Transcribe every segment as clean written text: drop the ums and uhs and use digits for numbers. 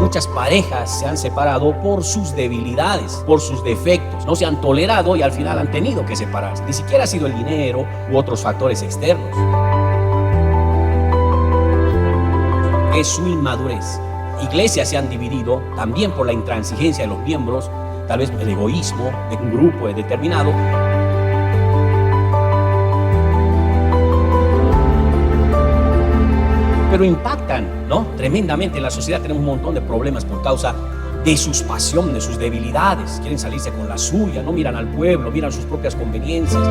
muchas parejas se han separado por sus debilidades, por sus defectos. No se han tolerado y al final han tenido que separarse. Ni siquiera ha sido el dinero u otros factores externos. Es su inmadurez. Iglesias se han dividido también por la intransigencia de los miembros, tal vez el egoísmo de un grupo determinado. Pero impactan, ¿no?, tremendamente en la sociedad. Tenemos un montón de problemas por causa de sus pasiones, de sus debilidades. Quieren salirse con la suya, no miran al pueblo, miran sus propias conveniencias.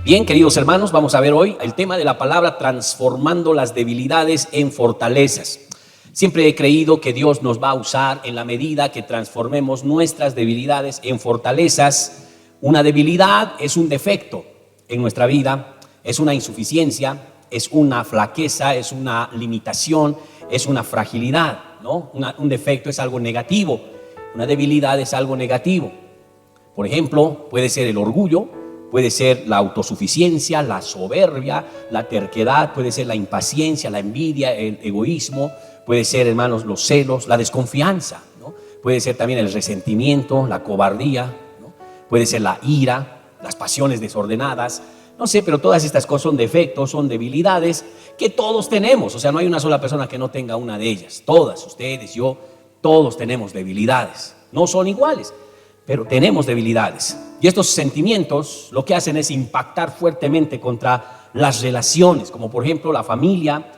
Bien, queridos hermanos, vamos a ver hoy el tema de la palabra transformando las debilidades en fortalezas. Siempre he creído que Dios nos va a usar en la medida que transformemos nuestras debilidades en fortalezas. Una debilidad es un defecto en nuestra vida, es una insuficiencia, es una flaqueza, es una limitación, es una fragilidad, ¿no? Un defecto es algo negativo, una debilidad es algo negativo. Por ejemplo, puede ser el orgullo, puede ser la autosuficiencia, la soberbia, la terquedad, puede ser la impaciencia, la envidia, el egoísmo, puede ser, hermanos, los celos, la desconfianza, ¿no? Puede ser también el resentimiento, la cobardía, puede ser la ira, las pasiones desordenadas, no sé, pero todas estas cosas son defectos, son debilidades que todos tenemos. O sea, no hay una sola persona que no tenga una de ellas. Todas, ustedes, yo, todos tenemos debilidades. No son iguales, pero tenemos debilidades. Y estos sentimientos lo que hacen es impactar fuertemente contra las relaciones, como por ejemplo la familia,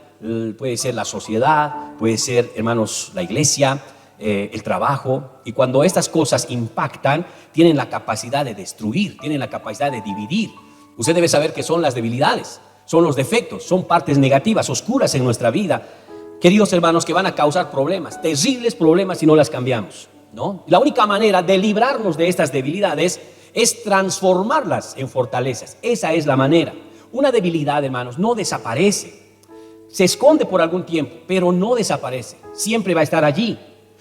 puede ser la sociedad, puede ser, hermanos, la iglesia, el trabajo. Y cuando estas cosas impactan, tienen la capacidad de destruir, tienen la capacidad de dividir. Usted debe saber que son las debilidades, son los defectos, son partes negativas, oscuras en nuestra vida, queridos hermanos, que van a causar problemas, terribles problemas si no las cambiamos, ¿no? La única manera de librarnos de estas debilidades es transformarlas en fortalezas. Esa es la manera. Una debilidad, hermanos, no desaparece, se esconde por algún tiempo, pero no desaparece, siempre va a estar allí.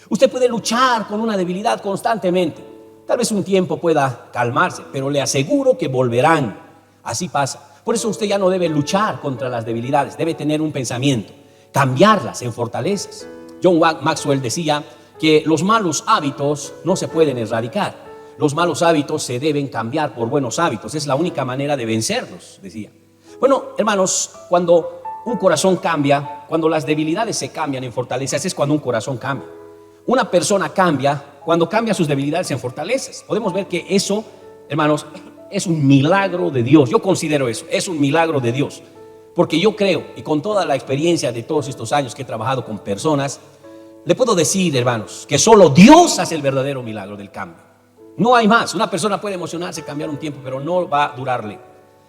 Usted puede luchar con una debilidad constantemente. Tal vez un tiempo pueda calmarse, pero le aseguro que volverán. Así pasa. Por eso usted ya no debe luchar contra las debilidades, debe tener un pensamiento, cambiarlas en fortalezas. John Maxwell decía que los malos hábitos no se pueden erradicar. Los malos hábitos se deben cambiar por buenos hábitos. Es la única manera de vencerlos, decía. Bueno, hermanos, cuando un corazón cambia, cuando las debilidades se cambian en fortalezas, es cuando un corazón cambia. Una persona cambia cuando cambia sus debilidades en fortalezas. Podemos ver que eso, hermanos, es un milagro de Dios. Yo considero eso, es un milagro de Dios. Porque yo creo, y con toda la experiencia de todos estos años que he trabajado con personas, le puedo decir, hermanos, que solo Dios hace el verdadero milagro del cambio. No hay más. Una persona puede emocionarse, cambiar un tiempo, pero no va a durarle.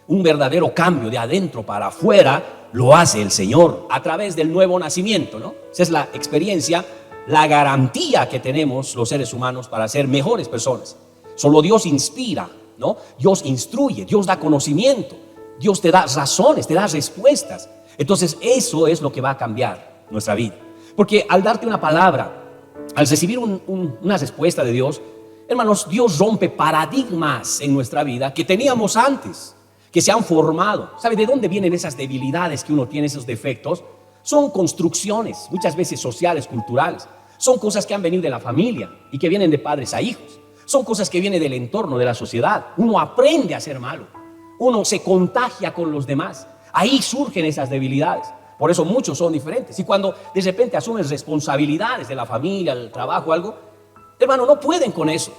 Un verdadero cambio de adentro para afuera lo hace el Señor a través del nuevo nacimiento, ¿no? Esa es la experiencia, la garantía que tenemos los seres humanos para ser mejores personas. Solo Dios inspira, ¿no? Dios instruye, Dios da conocimiento, Dios te da razones, te da respuestas. Entonces eso es lo que va a cambiar nuestra vida. Porque al darte una palabra, al recibir una respuesta de Dios, hermanos, Dios rompe paradigmas en nuestra vida que teníamos antes, que se han formado. ¿Sabe de dónde vienen esas debilidades que uno tiene, esos defectos? Son construcciones, muchas veces sociales, culturales. Son cosas que han venido de la familia y que vienen de padres a hijos. Son cosas que vienen del entorno, de la sociedad. Uno aprende a ser malo. Uno se contagia con los demás. Ahí surgen esas debilidades. Por eso muchos son diferentes. Y cuando de repente asumen responsabilidades de la familia, el trabajo, algo, hermano, no pueden con eso.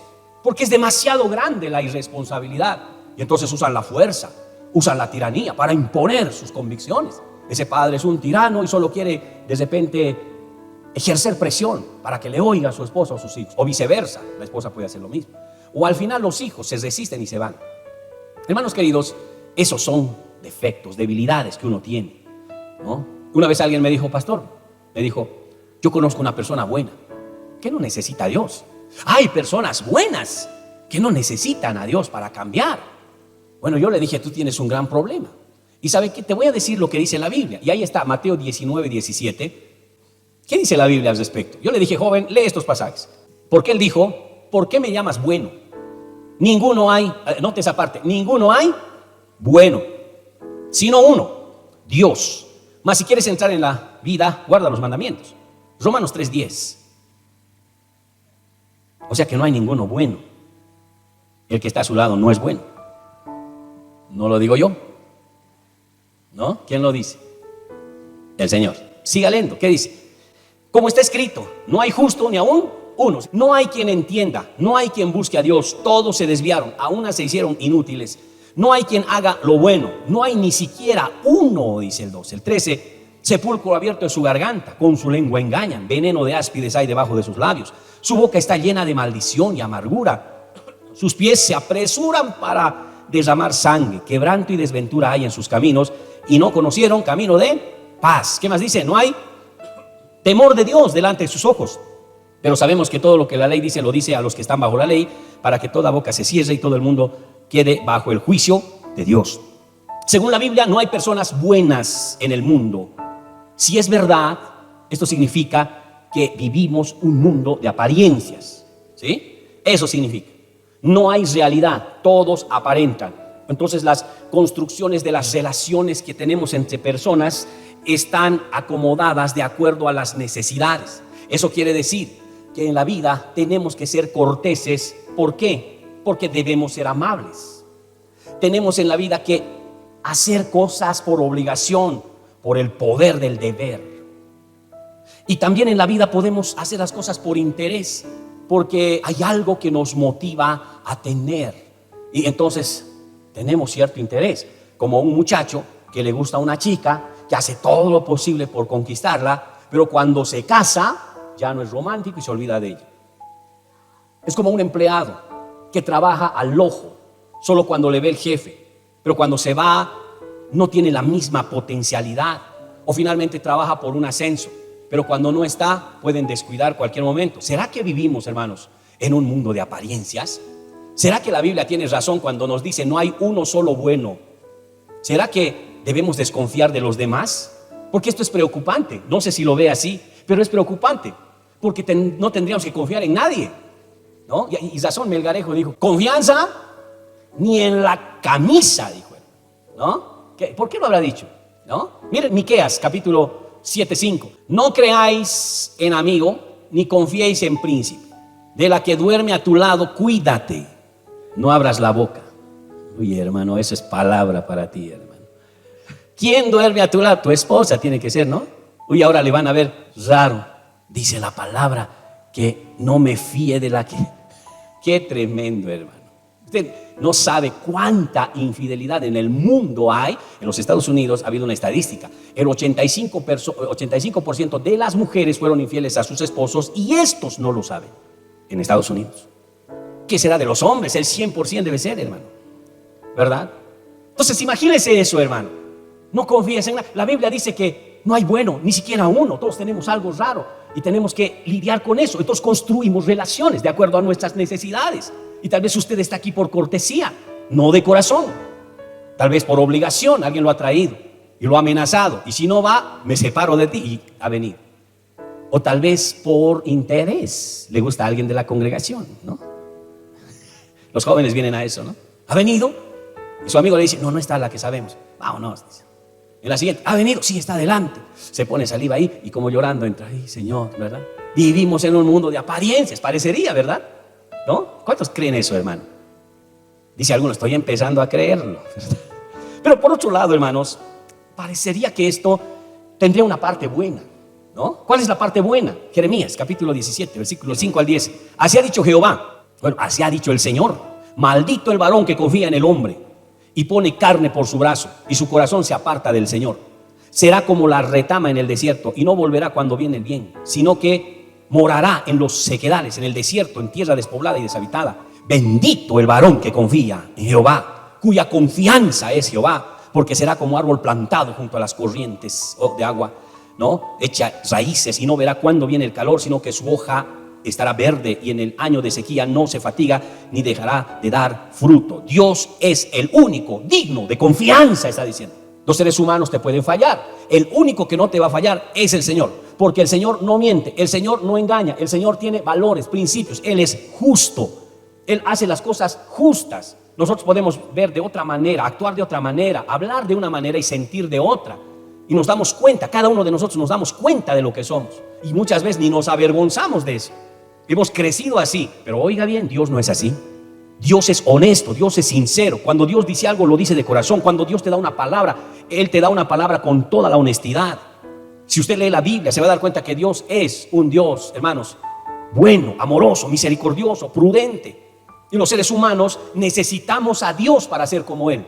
Porque es demasiado grande la irresponsabilidad. Y entonces usan la fuerza, usan la tiranía para imponer sus convicciones. Ese padre es un tirano y solo quiere de repente ejercer presión para que le oiga a su esposa o sus hijos, o viceversa, la esposa puede hacer lo mismo. O al final los hijos se resisten y se van. Hermanos queridos, esos son defectos, debilidades que uno tiene, ¿no? Una vez alguien me dijo, pastor, me dijo, yo conozco una persona buena que no necesita a Dios. Hay personas buenas que no necesitan a Dios para cambiar. Bueno, yo le dije, tú tienes un gran problema. Y ¿sabe qué? Te voy a decir lo que dice la Biblia. Y ahí está, Mateo 19, 17. ¿Qué dice la Biblia al respecto? Yo le dije, joven, lee estos pasajes. Porque él dijo, ¿por qué me llamas bueno? Ninguno hay, note esa parte, ninguno hay bueno, sino uno, Dios. Mas si quieres entrar en la vida, guarda los mandamientos. Romanos 3:10. O sea que no hay ninguno bueno. El que está a su lado no es bueno. No lo digo yo, ¿no? ¿Quién lo dice? El Señor. Siga leyendo, ¿qué dice? Como está escrito, no hay justo ni aún uno. No hay quien entienda, no hay quien busque a Dios. Todos se desviaron, a unas se hicieron inútiles. No hay quien haga lo bueno, no hay ni siquiera uno, dice el 12. El 13, sepulcro abierto en su garganta, con su lengua engañan, veneno de áspides hay debajo de sus labios. Su boca está llena de maldición y amargura. Sus pies se apresuran para derramar sangre. Quebranto y desventura hay en sus caminos, y no conocieron camino de paz. ¿Qué más dice? No hay temor de Dios delante de sus ojos. Pero sabemos que todo lo que la ley dice, lo dice a los que están bajo la ley, para que toda boca se cierre y todo el mundo quede bajo el juicio de Dios. Según la Biblia, no hay personas buenas en el mundo. Si es verdad, esto significa que vivimos un mundo de apariencias, ¿sí? Eso significa. No hay realidad, todos aparentan. Entonces las construcciones de las relaciones que tenemos entre personas están acomodadas de acuerdo a las necesidades. Eso quiere decir que en la vida tenemos que ser corteses. ¿Por qué? Porque debemos ser amables. Tenemos en la vida que hacer cosas por obligación, por el poder del deber. Y también en la vida podemos hacer las cosas por interés, porque hay algo que nos motiva a tener. Y entonces tenemos cierto interés, como un muchacho que le gusta a una chica, que hace todo lo posible por conquistarla, pero cuando se casa ya no es romántico y se olvida de ella. Es como un empleado que trabaja al ojo, solo cuando le ve el jefe, pero cuando se va no tiene la misma potencialidad, o finalmente trabaja por un ascenso, pero cuando no está pueden descuidar cualquier momento. ¿Será que vivimos, hermanos, en un mundo de apariencias? ¿Será que la Biblia tiene razón cuando nos dice no hay uno solo bueno? ¿Será que debemos desconfiar de los demás? Porque esto es preocupante. No sé si lo ve así, pero es preocupante, porque no tendríamos que confiar en nadie, ¿no? Y razón Melgarejo dijo, confianza ni en la camisa, dijo él, ¿no? ¿Por qué lo habrá dicho? ¿No? Miren Miqueas capítulo 7:5. No creáis en amigo, ni confiéis en príncipe. De la que duerme a tu lado, cuídate. No abras la boca. Uy, hermano, eso es palabra para ti, hermano. ¿Quién duerme a tu lado? Tu esposa tiene que ser, ¿no? Uy, ahora le van a ver raro. Dice la palabra que no me fíe de la que... Qué tremendo, hermano. Usted no sabe cuánta infidelidad en el mundo hay. En los Estados Unidos ha habido una estadística. El 85% de las mujeres fueron infieles a sus esposos y estos no lo saben en Estados Unidos. ¿Qué será de los hombres? El 100% debe ser, hermano, ¿verdad? Entonces imagínese eso, hermano. No confíes en nada. La Biblia dice que no hay bueno, ni siquiera uno. Todos tenemos algo raro y tenemos que lidiar con eso. Entonces construimos relaciones de acuerdo a nuestras necesidades. Y tal vez usted está aquí por cortesía, no de corazón. Tal vez por obligación, alguien lo ha traído y lo ha amenazado. Y si no va, me separo de ti, y ha venido. O tal vez por interés, le gusta a alguien de la congregación, ¿no? Los jóvenes vienen a eso, ¿no? Ha venido y su amigo le dice, no está la que sabemos. Vámonos, dice. En la siguiente, ha venido, sí, está adelante. Se pone saliva ahí y como llorando entra, ay, Señor, ¿verdad? Vivimos en un mundo de apariencias, parecería, ¿verdad? ¿No? ¿Cuántos creen eso, hermano? Dice algunos, estoy empezando a creerlo. Pero por otro lado, hermanos, parecería que esto tendría una parte buena, ¿no? ¿Cuál es la parte buena? Jeremías, capítulo 17, versículos 5 al 10. Así ha dicho Jehová, bueno, así ha dicho el Señor. Maldito el varón que confía en el hombre y pone carne por su brazo, y su corazón se aparta del Señor. Será como la retama en el desierto, y no volverá cuando viene el bien, sino que morará en los sequedales, en el desierto, en tierra despoblada y deshabitada. Bendito el varón que confía en Jehová, cuya confianza es Jehová, porque será como árbol plantado junto a las corrientes de agua, ¿no? Echa raíces y no verá cuándo viene el calor, sino que su hoja estará verde, y en el año de sequía no se fatiga ni dejará de dar fruto. Dios es el único digno de confianza, está diciendo. Los seres humanos te pueden fallar. El único que no te va a fallar es el Señor, porque el Señor no miente, el Señor no engaña, el Señor tiene valores, principios, Él es justo, Él hace las cosas justas. Nosotros podemos ver de otra manera, actuar de otra manera, hablar de una manera y sentir de otra, Y nos damos cuenta, cada uno de nosotros nos damos cuenta de lo que somos. Y muchas veces ni nos avergonzamos de eso. Hemos crecido así. Pero oiga bien, Dios no es así. Dios es honesto, Dios es sincero. Cuando Dios dice algo, lo dice de corazón. Cuando Dios te da una palabra, Él te da una palabra con toda la honestidad. Si usted lee la Biblia, se va a dar cuenta que Dios es un Dios, hermanos, bueno, amoroso, misericordioso, prudente. Y los seres humanos necesitamos a Dios para ser como Él.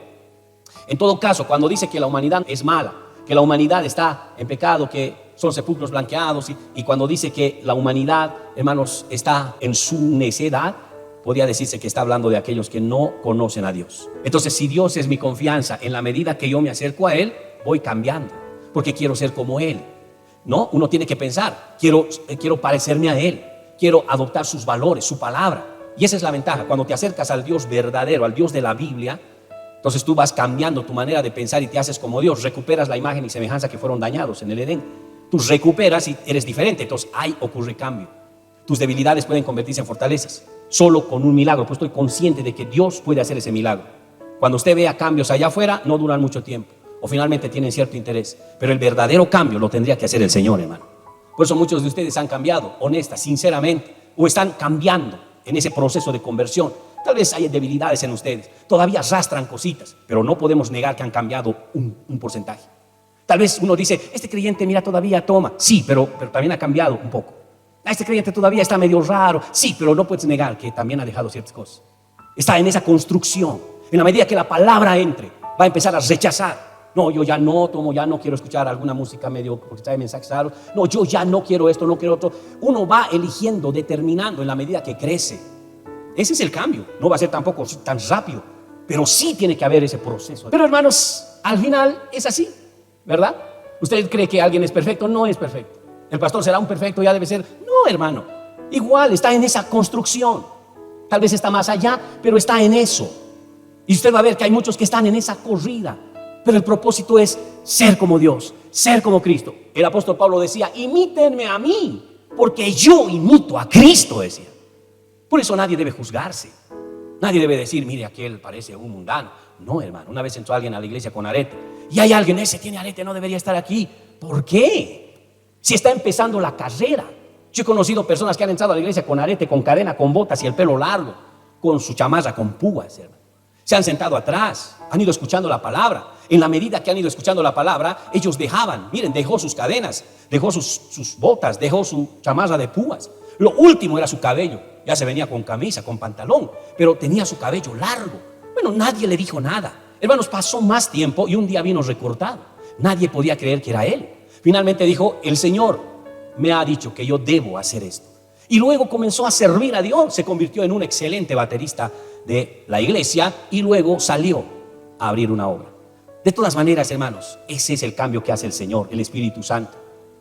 En todo caso, cuando dice que la humanidad es mala, que la humanidad está en pecado, que son sepulcros blanqueados, y cuando dice que la humanidad, hermanos, está en su necedad, podría decirse que está hablando de aquellos que no conocen a Dios. Entonces, si Dios es mi confianza, en la medida que yo me acerco a Él, voy cambiando, porque quiero ser como Él. ¿No? Uno tiene que pensar, quiero parecerme a Él, quiero adoptar sus valores, su palabra. Y esa es la ventaja. Cuando te acercas al Dios verdadero, al Dios de la Biblia, entonces tú vas cambiando tu manera de pensar y te haces como Dios. Recuperas la imagen y semejanza que fueron dañados en el Edén. Tú recuperas y eres diferente. Entonces ahí ocurre cambio. Tus debilidades pueden convertirse en fortalezas solo con un milagro. Pues estoy consciente de que Dios puede hacer ese milagro. Cuando usted vea cambios allá afuera, no duran mucho tiempo, o finalmente tienen cierto interés. Pero el verdadero cambio lo tendría que hacer el Señor, hermano. Por eso muchos de ustedes han cambiado, honesta, sinceramente, o están cambiando en ese proceso de conversión. Tal vez hay debilidades en ustedes, todavía arrastran cositas, pero no podemos negar que han cambiado un porcentaje. Tal vez uno dice, este creyente mira todavía toma, sí, pero también ha cambiado un poco. Este creyente todavía está medio raro, sí, pero no puedes negar que también ha dejado ciertas cosas. Está en esa construcción. En la medida que la palabra entre, va a empezar a rechazar. No, yo ya no tomo, ya no quiero escuchar alguna música medio porque trae mensajes raros. No, yo ya no quiero esto, no quiero otro. Uno va eligiendo, determinando en la medida que crece. Ese es el cambio. No va a ser tampoco tan rápido, pero sí tiene que haber ese proceso. Pero hermanos, al final es así, ¿verdad? ¿Usted cree que alguien es perfecto? No es perfecto. ¿El pastor será un perfecto? Ya debe ser. No, hermano. Igual está en esa construcción. Tal vez está más allá, pero está en eso. Y usted va a ver que hay muchos que están en esa corrida. Pero el propósito es ser como Dios, ser como Cristo. El apóstol Pablo decía, imítenme a mí, porque yo imito a Cristo, decía. Por eso nadie debe juzgarse. Nadie debe decir, mire, aquel parece un mundano. No, hermano, una vez entró alguien a la iglesia con arete. Y hay alguien, ese tiene arete, no debería estar aquí. ¿Por qué? Si está empezando la carrera. Yo he conocido personas que han entrado a la iglesia con arete, con cadena, con botas y el pelo largo, con su chamarra, con púas, hermano. Se han sentado atrás, han ido escuchando la palabra. En la medida que han ido escuchando la palabra, ellos dejaban, miren, dejó sus cadenas, dejó sus botas, dejó su chamarra de púas. Lo último era su cabello. Ya se venía con camisa, con pantalón, pero tenía su cabello largo. Bueno, nadie le dijo nada. Hermanos, pasó más tiempo y un día vino recortado. Nadie podía creer que era él. Finalmente dijo, el Señor me ha dicho que yo debo hacer esto. Y luego comenzó a servir a Dios. Se convirtió en un excelente baterista de la iglesia y luego salió a abrir una obra. De todas maneras, hermanos, ese es el cambio que hace el Señor, el Espíritu Santo,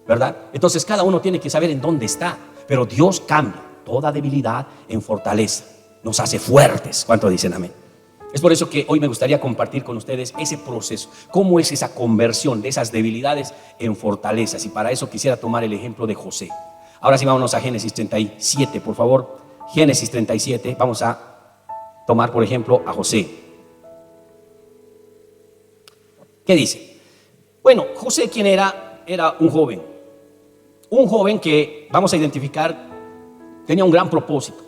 ¿verdad? Entonces cada uno tiene que saber en dónde está. Pero Dios cambia toda debilidad en fortaleza. Nos hace fuertes. ¿Cuánto dicen amén? Es por eso que hoy me gustaría compartir con ustedes ese proceso. ¿Cómo es esa conversión de esas debilidades en fortalezas? Y para eso quisiera tomar el ejemplo de José. Ahora sí, vámonos a Génesis 37, por favor. Génesis 37, vamos a tomar por ejemplo a José. ¿Qué dice? Bueno, José, ¿quién era? Era un joven. Un joven que, vamos a identificar, tenía un gran propósito.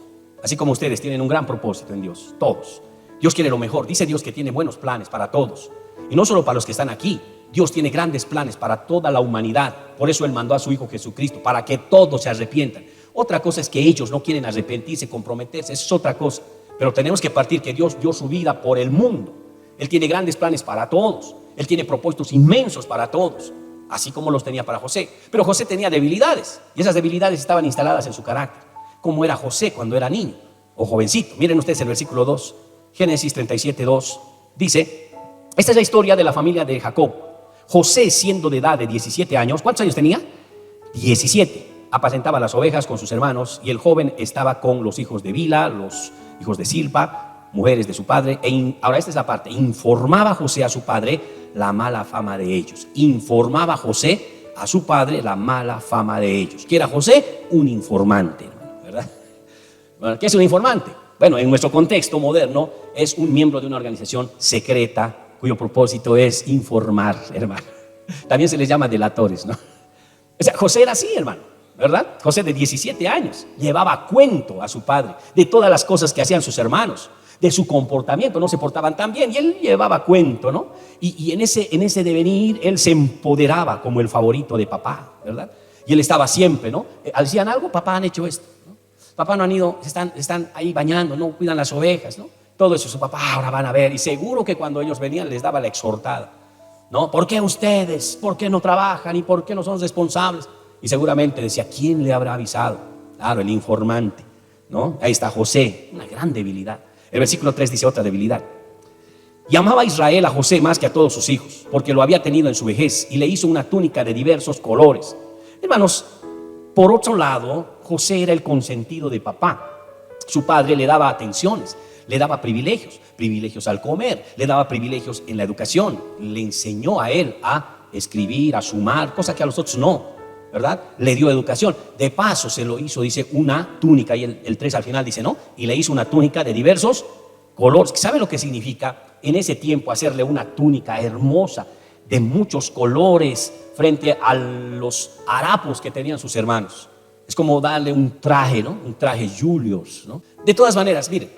Así como ustedes tienen un gran propósito en Dios, todos. Dios quiere lo mejor. Dice Dios que tiene buenos planes para todos. Y no solo para los que están aquí. Dios tiene grandes planes para toda la humanidad. Por eso Él mandó a su Hijo Jesucristo, para que todos se arrepientan. Otra cosa es que ellos no quieren arrepentirse, comprometerse. Eso es otra cosa. Pero tenemos que partir que Dios dio su vida por el mundo. Él tiene grandes planes para todos. Él tiene propósitos inmensos para todos, así como los tenía para José. Pero José tenía debilidades, y esas debilidades estaban instaladas en su carácter. Como era José cuando era niño o jovencito. Miren ustedes el versículo 2, Génesis 37, 2. Dice, esta es la historia de la familia de Jacob. José, siendo de edad de 17 años, ¿cuántos años tenía? 17. Apacentaba las ovejas con sus hermanos, y el joven estaba con los hijos de Bila, los hijos de Silpa, mujeres de su padre. Ahora esta es la parte. Informaba José a su padre la mala fama de ellos. Informaba José a su padre la mala fama de ellos. ¿Qué era José? Un informante, ¿verdad? Bueno, ¿qué es un informante? Bueno, en nuestro contexto moderno es un miembro de una organización secreta cuyo propósito es informar, hermano. También se les llama delatores, ¿no? O sea, José era así, hermano, ¿verdad? José de 17 años llevaba cuento a su padre de todas las cosas que hacían sus hermanos, de su comportamiento, no se portaban tan bien y él llevaba cuento, ¿no? Y en ese devenir él se empoderaba como el favorito de papá, ¿verdad? Y él estaba siempre, ¿no? Hacían algo, papá han hecho esto, ¿no? Papá no han ido, están ahí bañando, no cuidan las ovejas, ¿no? Todo eso su papá ahora van a ver y seguro que cuando ellos venían les daba la exhortada, ¿no? ¿Por qué ustedes? ¿Por qué no trabajan? ¿Y por qué no son responsables? Y seguramente decía, ¿quién le habrá avisado? Claro, el informante, ¿no? Ahí está José, una gran debilidad. El versículo 3 dice otra debilidad. Y amaba a Israel a José más que a todos sus hijos, porque lo había tenido en su vejez y le hizo una túnica de diversos colores. Hermanos, por otro lado, José era el consentido de papá. Su padre le daba atenciones, le daba privilegios al comer, le daba privilegios en la educación, le enseñó a él a escribir, a sumar, cosa que a los otros no, ¿verdad? Le dio educación. De paso se lo hizo, dice, una túnica, y el 3 al final dice, ¿no? Y le hizo una túnica de diversos colores. ¿Sabe lo que significa en ese tiempo hacerle una túnica hermosa de muchos colores frente a los harapos que tenían sus hermanos? Es como darle un traje, ¿no? Un traje Julius, ¿no? De todas maneras, miren,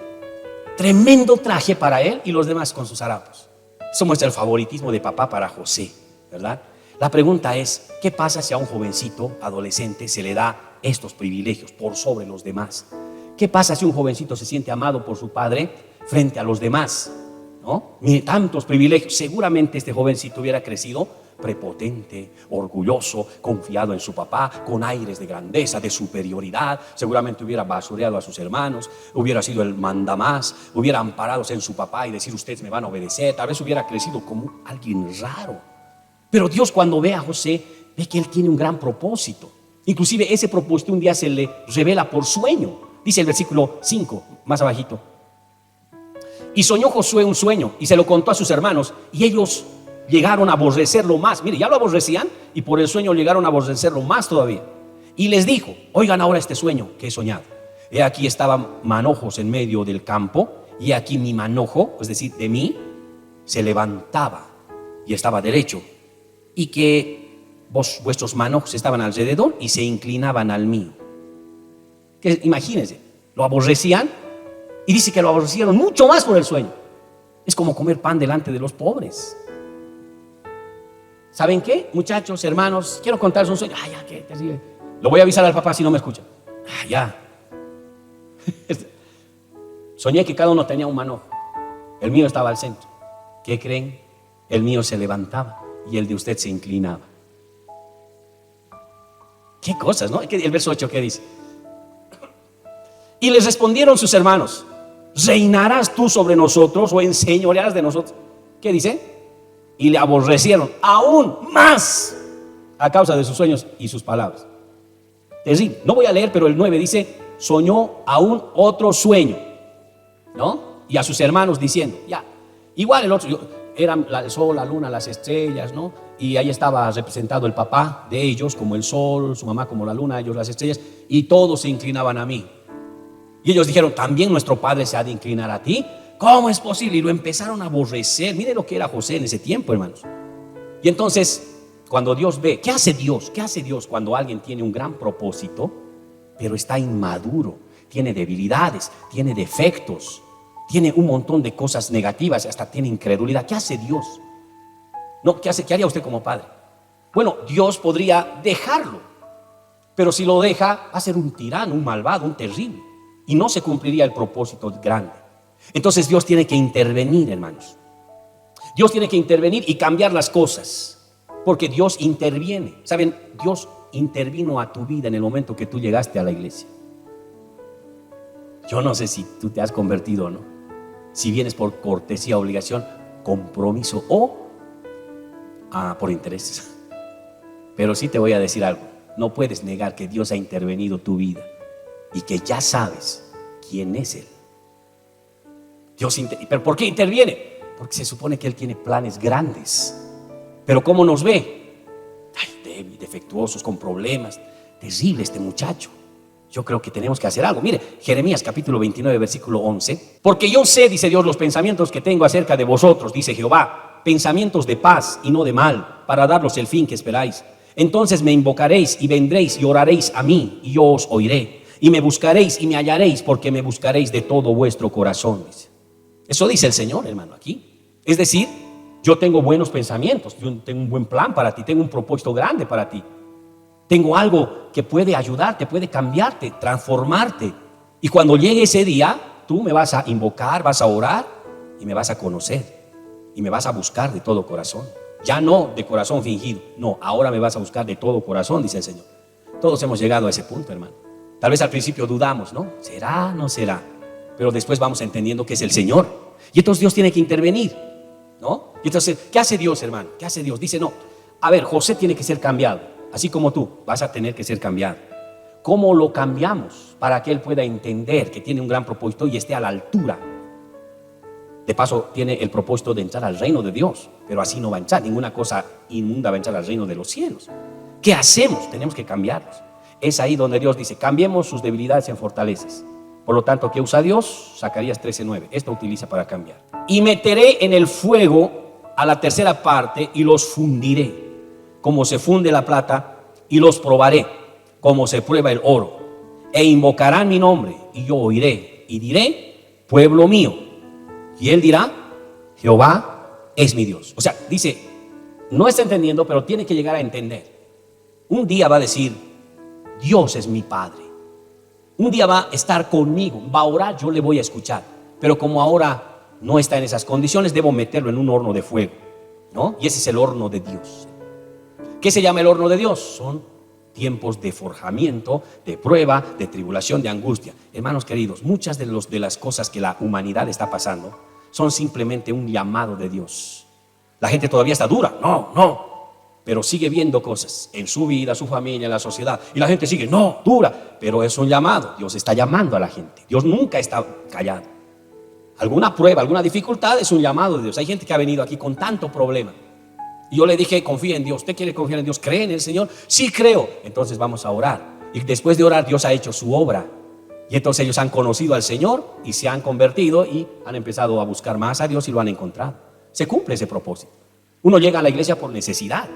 tremendo traje para él y los demás con sus harapos. Eso muestra el favoritismo de papá para José, ¿verdad? La pregunta es, ¿qué pasa si a un jovencito adolescente se le da estos privilegios por sobre los demás? ¿Qué pasa si un jovencito se siente amado por su padre frente a los demás? ¿No? Mire, tantos privilegios. Seguramente este jovencito hubiera crecido prepotente, orgulloso, confiado en su papá, con aires de grandeza, de superioridad. Seguramente hubiera basureado a sus hermanos, hubiera sido el mandamás, hubiera amparado en su papá y decir, ustedes me van a obedecer. Tal vez hubiera crecido como alguien raro. Pero Dios, cuando ve a José, ve que él tiene un gran propósito. Inclusive ese propósito un día se le revela por sueño. Dice el versículo 5, más abajito. Y soñó Josué un sueño y se lo contó a sus hermanos y ellos llegaron a aborrecerlo más. Mire, ya lo aborrecían y por el sueño llegaron a aborrecerlo más todavía. Y les dijo, oigan ahora este sueño que he soñado. He aquí estaban manojos en medio del campo y aquí mi manojo, es decir, de mí, se levantaba y estaba derecho. Y que vuestros manojos estaban alrededor y se inclinaban al mío. Que, imagínense, lo aborrecían y dice que lo aborrecieron mucho más por el sueño. Es como comer pan delante de los pobres. ¿Saben qué? Muchachos, hermanos, quiero contarles un sueño. Ya, qué terrible. Lo voy a avisar al papá si no me escucha. Ya. Soñé que cada uno tenía un manojo. El mío estaba al centro. ¿Qué creen? El mío se levantaba y el de usted se inclinaba. Qué cosas, ¿no? El verso 8, ¿qué dice? Y les respondieron sus hermanos, ¿reinarás tú sobre nosotros o enseñorearás de nosotros? ¿Qué dice? Y le aborrecieron aún más a causa de sus sueños y sus palabras. Es decir, no voy a leer, pero el 9 dice, soñó aún otro sueño, ¿no? Y a sus hermanos diciendo, ya, igual el otro, eran el sol, la luna, las estrellas, ¿no? Y ahí estaba representado el papá de ellos como el sol, su mamá como la luna, ellos las estrellas, y todos se inclinaban a mí. Y ellos dijeron, ¿también nuestro padre se ha de inclinar a ti? ¿Cómo es posible? Y lo empezaron a aborrecer. Mire lo que era José en ese tiempo, hermanos. Y entonces, cuando Dios ve, ¿qué hace Dios? ¿Qué hace Dios cuando alguien tiene un gran propósito, pero está inmaduro, tiene debilidades, tiene defectos, tiene un montón de cosas negativas, hasta tiene incredulidad? ¿Qué hace Dios? No, ¿qué haría usted como padre? Bueno, Dios podría dejarlo, pero si lo deja, va a ser un tirano, un malvado, un terrible. Y no se cumpliría el propósito grande. Entonces Dios tiene que intervenir, hermanos. Dios tiene que intervenir y cambiar las cosas, porque Dios interviene. ¿Saben? Dios intervino a tu vida en el momento que tú llegaste a la iglesia. Yo no sé si tú te has convertido o no, si vienes por cortesía, obligación, compromiso o por intereses. Pero sí te voy a decir algo, no puedes negar que Dios ha intervenido tu vida y que ya sabes quién es Él. ¿Pero por qué interviene? Porque se supone que Él tiene planes grandes. Pero ¿cómo nos ve? Débil, defectuosos, con problemas. Terrible este muchacho. Yo creo que tenemos que hacer algo. Mire, Jeremías capítulo 29, versículo 11. Porque yo sé, dice Dios, los pensamientos que tengo acerca de vosotros, dice Jehová, pensamientos de paz y no de mal, para daros el fin que esperáis. Entonces me invocaréis y vendréis y oraréis a mí, y yo os oiré. Y me buscaréis y me hallaréis, porque me buscaréis de todo vuestro corazón. Dice. Eso dice el Señor, hermano, aquí. Es decir, yo tengo buenos pensamientos, yo tengo un buen plan para ti, tengo un propósito grande para ti. Tengo algo que puede ayudarte, puede cambiarte, transformarte. Y cuando llegue ese día, tú me vas a invocar, vas a orar y me vas a conocer. Y me vas a buscar de todo corazón. Ya no de corazón fingido. No, ahora me vas a buscar de todo corazón, dice el Señor. Todos hemos llegado a ese punto, hermano. Tal vez al principio dudamos, ¿no? ¿Será? ¿No será? Pero después vamos entendiendo que es el Señor. Y entonces Dios tiene que intervenir, ¿no? Y entonces, ¿qué hace Dios, hermano? ¿Qué hace Dios? Dice, no, a ver, José tiene que ser cambiado. Así como tú, vas a tener que ser cambiado. ¿Cómo lo cambiamos? Para que él pueda entender que tiene un gran propósito y esté a la altura. De paso, tiene el propósito de entrar al reino de Dios, pero así no va a entrar. Ninguna cosa inmunda va a entrar al reino de los cielos. ¿Qué hacemos? Tenemos que cambiarlos. Es ahí donde Dios dice, cambiemos sus debilidades en fortalezas. Por lo tanto, ¿qué usa Dios? Zacarías 13:9. Esto utiliza para cambiar. Y meteré en el fuego a la tercera parte y los fundiré, como se funde la plata, y los probaré, como se prueba el oro. E invocarán mi nombre, y yo oiré, y diré, pueblo mío. Y él dirá, Jehová es mi Dios. O sea, dice, no está entendiendo, pero tiene que llegar a entender. Un día va a decir, Dios es mi Padre. Un día va a estar conmigo, va a orar, yo le voy a escuchar. Pero como ahora no está en esas condiciones, debo meterlo en un horno de fuego, ¿no? Y ese es el horno de Dios. ¿Qué se llama el horno de Dios? Son tiempos de forjamiento, de prueba, de tribulación, de angustia. Hermanos queridos, muchas de las cosas que la humanidad está pasando son simplemente un llamado de Dios. La gente todavía está dura, no, pero sigue viendo cosas en su vida, su familia, en la sociedad, y la gente sigue, no, dura, pero es un llamado. Dios está llamando a la gente. Dios nunca está callado. Alguna prueba, alguna dificultad es un llamado de Dios. Hay gente que ha venido aquí con tanto problema. Y yo le dije, confía en Dios. ¿Usted quiere confiar en Dios? ¿Cree en el Señor? Sí, creo. Entonces vamos a orar. Y después de orar, Dios ha hecho su obra. Y entonces ellos han conocido al Señor y se han convertido y han empezado a buscar más a Dios y lo han encontrado. Se cumple ese propósito. Uno llega a la iglesia por necesidad.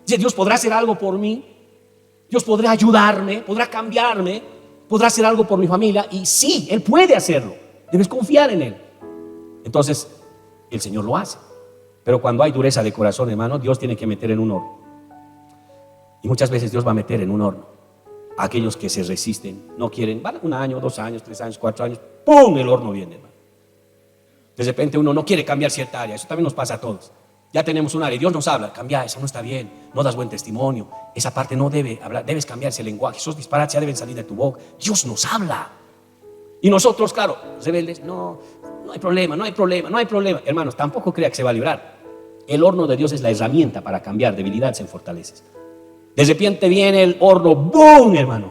Dice, Dios podrá hacer algo por mí. Dios podrá ayudarme, podrá cambiarme, podrá hacer algo por mi familia. Y sí, Él puede hacerlo. Debes confiar en Él. Entonces, el Señor lo hace. Pero cuando hay dureza de corazón, hermano, Dios tiene que meter en un horno. Y muchas veces Dios va a meter en un horno a aquellos que se resisten, no quieren, van 1 año, 2 años, 3 años, 4 años, ¡pum! El horno viene, hermano. De repente uno no quiere cambiar cierta área. Eso también nos pasa a todos. Ya tenemos un área y Dios nos habla, cambia, eso no está bien, no das buen testimonio, esa parte no debe hablar, debes cambiar ese lenguaje, esos disparates ya deben salir de tu boca. Dios nos habla. Y nosotros, claro, rebeldes, no hay problema. Hermanos, tampoco crea que se va a librar. El horno de Dios es la herramienta para cambiar debilidades en fortalezas. De repente viene el horno, ¡boom!, hermano.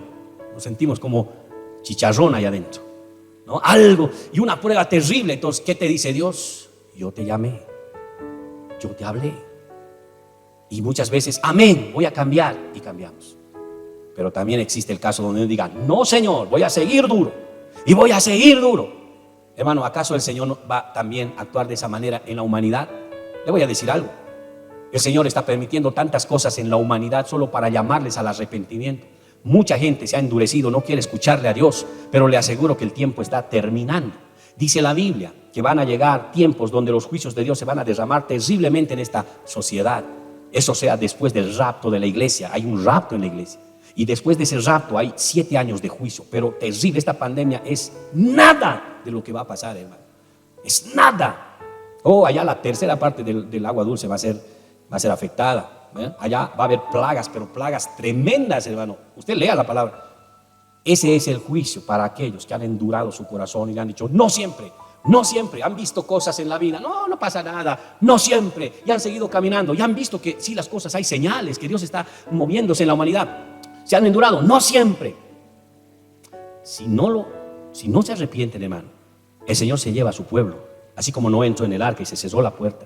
Nos sentimos como chicharrón allá adentro, ¿no? Algo, y una prueba terrible. Entonces, ¿qué te dice Dios? Yo te llamé, yo te hablé. Y muchas veces, amén, voy a cambiar, y cambiamos. Pero también existe el caso donde uno diga, no, Señor, voy a seguir duro, y voy a seguir duro. Hermano, ¿acaso el Señor va también a actuar de esa manera en la humanidad? Le voy a decir algo. El Señor está permitiendo tantas cosas en la humanidad solo para llamarles al arrepentimiento. Mucha gente se ha endurecido, no quiere escucharle a Dios, pero le aseguro que el tiempo está terminando. Dice la Biblia que van a llegar tiempos donde los juicios de Dios se van a derramar terriblemente en esta sociedad. Eso sea después del rapto de la iglesia. Hay un rapto en la iglesia. Y después de ese rapto hay 7 años de juicio. Pero terrible, esta pandemia es nada de lo que va a pasar, hermano. Es nada. Allá la tercera parte del agua dulce va a ser afectada. Allá va a haber plagas, pero plagas tremendas, hermano. Usted lea la palabra. Ese es el juicio para aquellos que han endurado su corazón y le han dicho, no siempre, han visto cosas en la vida, no pasa nada, no siempre, y han seguido caminando, y han visto que sí, las cosas, hay señales, que Dios está moviéndose en la humanidad, se han endurado, no siempre. Si no se arrepienten, hermano, el Señor se lleva a su pueblo. Así como Noé entró en el arca y se cerró la puerta.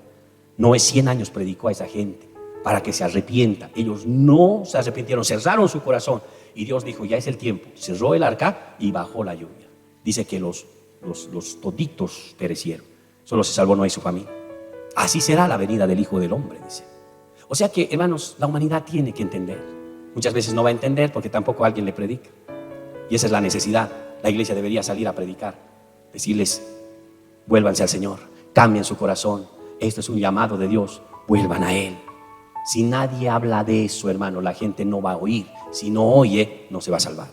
Noé 100 años predicó a esa gente para que se arrepienta. Ellos no se arrepintieron, cerraron su corazón. Y Dios dijo, ya es el tiempo. Cerró el arca y bajó la lluvia. Dice que los toditos perecieron. Solo se salvó Noé y su familia. así será la venida del Hijo del Hombre, dice. O sea que, hermanos, la humanidad tiene que entender. Muchas veces no va a entender porque tampoco alguien le predica. Y esa es la necesidad. La iglesia debería salir a predicar, decirles, vuélvanse al Señor, cambien su corazón. Esto es un llamado de Dios, vuelvan a Él. Si nadie habla de eso, hermano, la gente no va a oír. Si no oye, no se va a salvar.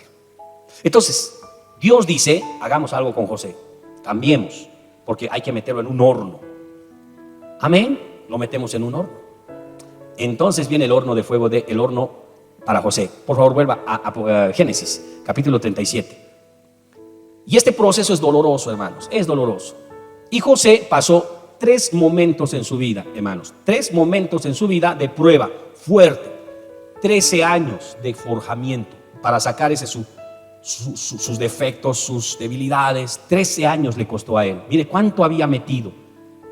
Entonces, Dios dice, hagamos algo con José, cambiemos, porque hay que meterlo en un horno. Amén, lo metemos en un horno. Entonces viene el horno de fuego, el horno para José. Por favor, vuelva a Génesis, capítulo 37. Y este proceso es doloroso, hermanos, es doloroso. Y José pasó 3 momentos en su vida, hermanos, 3 momentos en su vida de prueba fuerte. 13 años de forjamiento para sacar sus defectos, sus debilidades. 13 años le costó a él. Mire cuánto había metido.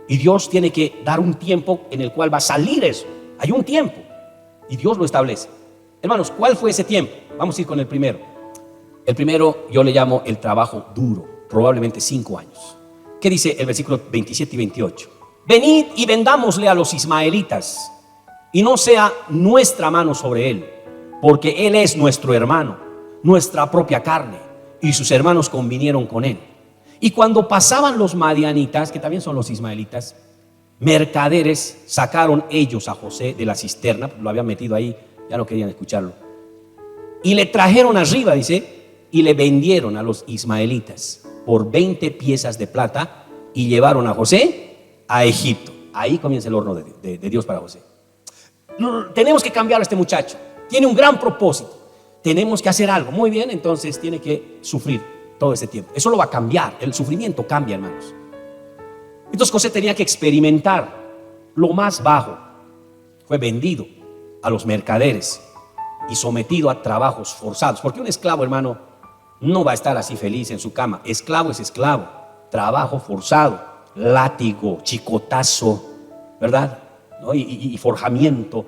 Y Dios tiene que dar un tiempo en el cual va a salir eso. Hay un tiempo y Dios lo establece. Hermanos, ¿cuál fue ese tiempo? Vamos a ir con el primero. El primero yo le llamo el trabajo duro, probablemente 5 años. ¿Qué dice el versículo 27 y 28? Venid y vendámosle a los ismaelitas, y no sea nuestra mano sobre él, porque él es nuestro hermano, nuestra propia carne, y sus hermanos convinieron con él. Y cuando pasaban los madianitas, que también son los ismaelitas, mercaderes, sacaron ellos a José de la cisterna, lo habían metido ahí, ya no querían escucharlo, y le trajeron arriba, dice, y le vendieron a los ismaelitas por 20 piezas de plata, y llevaron a José a Egipto. Ahí comienza el horno de Dios para José. Tenemos que cambiar a este muchacho, tiene un gran propósito, tenemos que hacer algo. Muy bien, entonces tiene que sufrir todo ese tiempo. Eso lo va a cambiar, el sufrimiento cambia, hermanos. Entonces José tenía que experimentar lo más bajo. Fue vendido a los mercaderes y sometido a trabajos forzados, porque un esclavo, hermano, no va a estar así feliz en su cama. Esclavo es esclavo, trabajo forzado, látigo, chicotazo, ¿verdad? ¿No? Y forjamiento,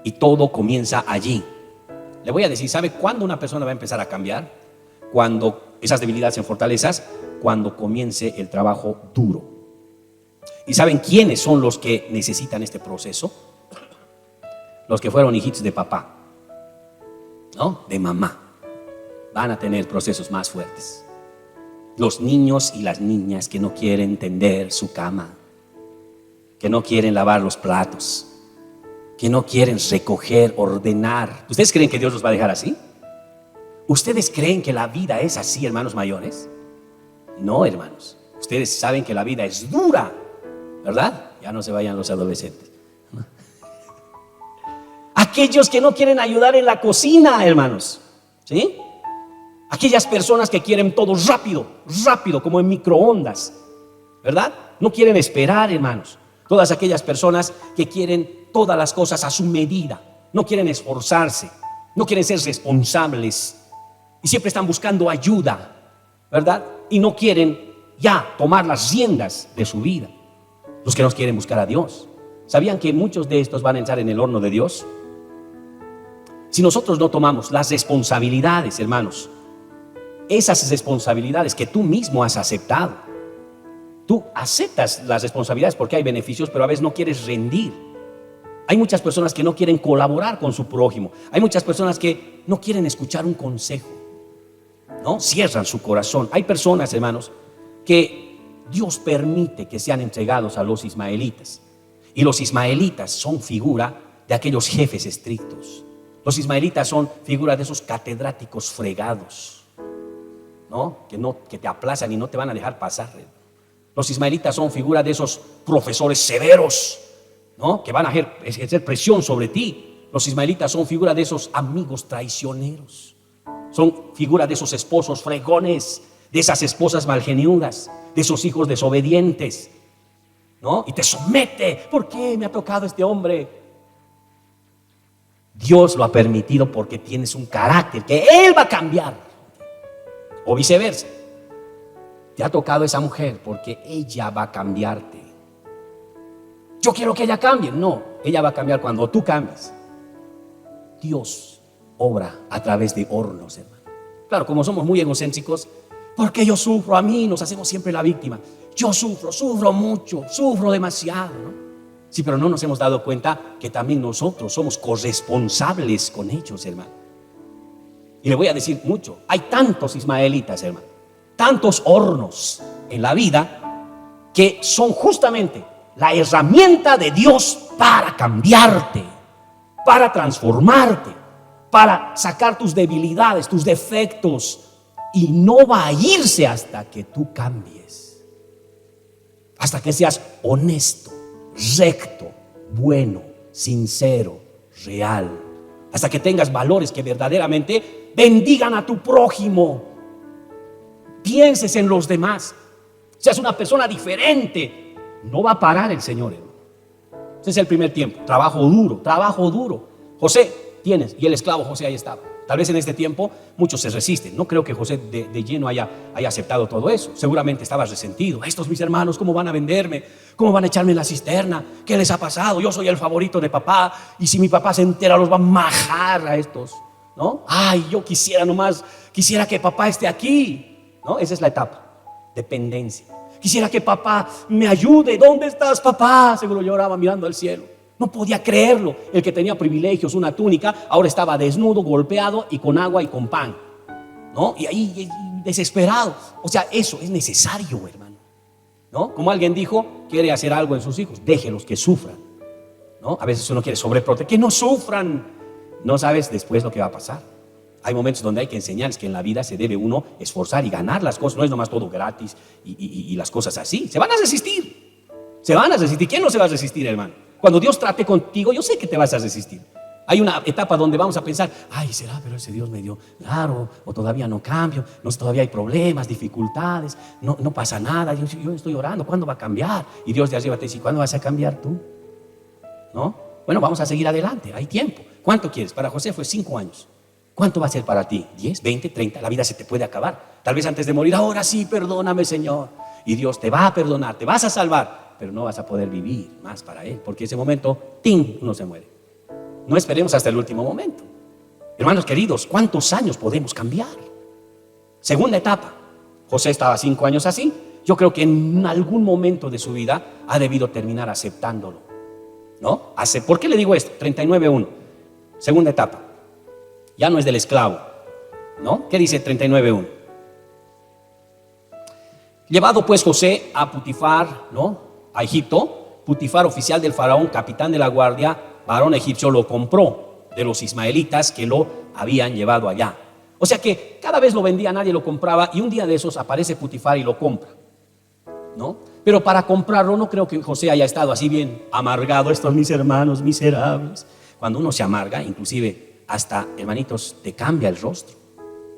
y todo comienza allí. Le voy a decir, ¿sabe cuándo una persona va a empezar a cambiar? Cuando esas debilidades se fortalezas, cuando comience el trabajo duro. ¿Y saben quiénes son los que necesitan este proceso? Los que fueron hijitos de papá, ¿no? De mamá. Van a tener procesos más fuertes. Los niños y las niñas que no quieren tender su cama, que no quieren lavar los platos, que no quieren recoger, ordenar. ¿Ustedes creen que Dios los va a dejar así? ¿Ustedes creen que la vida es así, hermanos mayores? No, hermanos. Ustedes saben que la vida es dura, ¿verdad? Ya no se vayan los adolescentes. Aquellos que no quieren ayudar en la cocina, hermanos, ¿sí? Aquellas personas que quieren todo rápido, rápido, como en microondas, ¿verdad? No quieren esperar, hermanos. Todas aquellas personas que quieren todas las cosas a su medida, no quieren esforzarse, no quieren ser responsables y siempre están buscando ayuda, ¿verdad? Y no quieren ya tomar las riendas de su vida. Los que no quieren buscar a Dios. ¿Sabían que muchos de estos van a entrar en el horno de Dios? Si nosotros no tomamos las responsabilidades, hermanos, esas responsabilidades que tú mismo has aceptado. Tú aceptas las responsabilidades porque hay beneficios, pero a veces no quieres rendir. Hay muchas personas que no quieren colaborar con su prójimo. Hay muchas personas que no quieren escuchar un consejo, ¿no? Cierran su corazón. Hay personas, hermanos, que Dios permite que sean entregados a los ismaelitas. Y los ismaelitas son figura de aquellos jefes estrictos. Los ismaelitas son figura de esos catedráticos fregados, ¿no? Que te aplazan y no te van a dejar pasar. Los ismaelitas son figura de esos profesores severos, ¿no? Que van a ejercer presión sobre ti. Los ismaelitas son figura de esos amigos traicioneros. Son figura de esos esposos fregones, de esas esposas malgeniudas, de esos hijos desobedientes, ¿no? Y te somete. ¿Por qué me ha tocado este hombre? Dios lo ha permitido porque tienes un carácter que Él va a cambiar. O viceversa. Te ha tocado esa mujer porque ella va a cambiarte. Yo quiero que ella cambie. No, ella va a cambiar cuando tú cambies. Dios obra a través de hornos, hermano. Claro, como somos muy egocéntricos, porque yo sufro, a mí nos hacemos siempre la víctima. Yo sufro mucho, sufro demasiado, ¿no? Sí, pero no nos hemos dado cuenta que también nosotros somos corresponsables con ellos, hermano. Y le voy a decir mucho. Hay tantos ismaelitas, hermano, tantos hornos en la vida que son justamente la herramienta de Dios para cambiarte, para transformarte, para sacar tus debilidades, tus defectos. Y no va a irse hasta que tú cambies, hasta que seas honesto, recto, bueno, sincero, real, hasta que tengas valores que verdaderamente bendigan a tu prójimo, pienses en los demás, seas una persona diferente. No va a parar el Señor, hermano. Ese es el primer tiempo, trabajo duro. José tienes, y el esclavo José ahí estaba. Tal vez en este tiempo muchos se resisten. No creo que José de lleno haya aceptado todo eso. Seguramente estaba resentido. Estos mis hermanos, ¿cómo van a venderme? ¿Cómo van a echarme en la cisterna? ¿Qué les ha pasado? Yo soy el favorito de papá, y si mi papá se entera los va a majar a estos, ¿no? Ay, yo quisiera que papá esté aquí, ¿no? Esa es la etapa, dependencia. Quisiera que papá me ayude. ¿Dónde estás, papá? Seguro lloraba mirando al cielo. No podía creerlo. El que tenía privilegios, una túnica, ahora estaba desnudo, golpeado y con agua y con pan, ¿no? Y ahí desesperado. O sea, eso es necesario, hermano, ¿no? Como alguien dijo, quiere hacer algo en sus hijos, déjelos que sufran, ¿no? A veces uno quiere sobreproteger, que no sufran. No sabes después lo que va a pasar. Hay momentos donde hay que enseñarles que en la vida se debe uno esforzar y ganar las cosas. No es nomás todo gratis y las cosas así. Se van a resistir. ¿Quién no se va a resistir, hermano? Cuando Dios trate contigo, yo sé que te vas a resistir. Hay una etapa donde vamos a pensar, ay, será, pero ese Dios medio raro, o todavía no cambio, no, todavía hay problemas, dificultades, no pasa nada, yo estoy orando, ¿cuándo va a cambiar? Y Dios de arriba te dice, ¿cuándo vas a cambiar tú? ¿No? Bueno, vamos a seguir adelante, hay tiempo. ¿Cuánto quieres? Para José fue 5 años. ¿Cuánto va a ser para ti? ¿10, 20, 30? La vida se te puede acabar. Tal vez antes de morir, ahora sí, perdóname, Señor. Y Dios te va a perdonar, te vas a salvar, pero no vas a poder vivir más para Él, porque ese momento, ¡ting!, uno se muere. No esperemos hasta el último momento. Hermanos queridos, ¿cuántos años podemos cambiar? Segunda etapa. José estaba 5 años así. Yo creo que en algún momento de su vida ha debido terminar aceptándolo, ¿no? ¿Por qué le digo esto? 39:1. Segunda etapa. Ya no es del esclavo, ¿no? ¿Qué dice 39:1? Llevado pues José a Potifar, ¿no?, a Egipto, Potifar, oficial del faraón, capitán de la guardia, varón egipcio, lo compró de los ismaelitas que lo habían llevado allá. O sea que cada vez lo vendía, nadie lo compraba, y un día de esos aparece Potifar y lo compra, ¿no? Pero para comprarlo no creo que José haya estado así bien amargado. Estos mis hermanos miserables. Cuando uno se amarga, inclusive hasta, hermanitos, te cambia el rostro,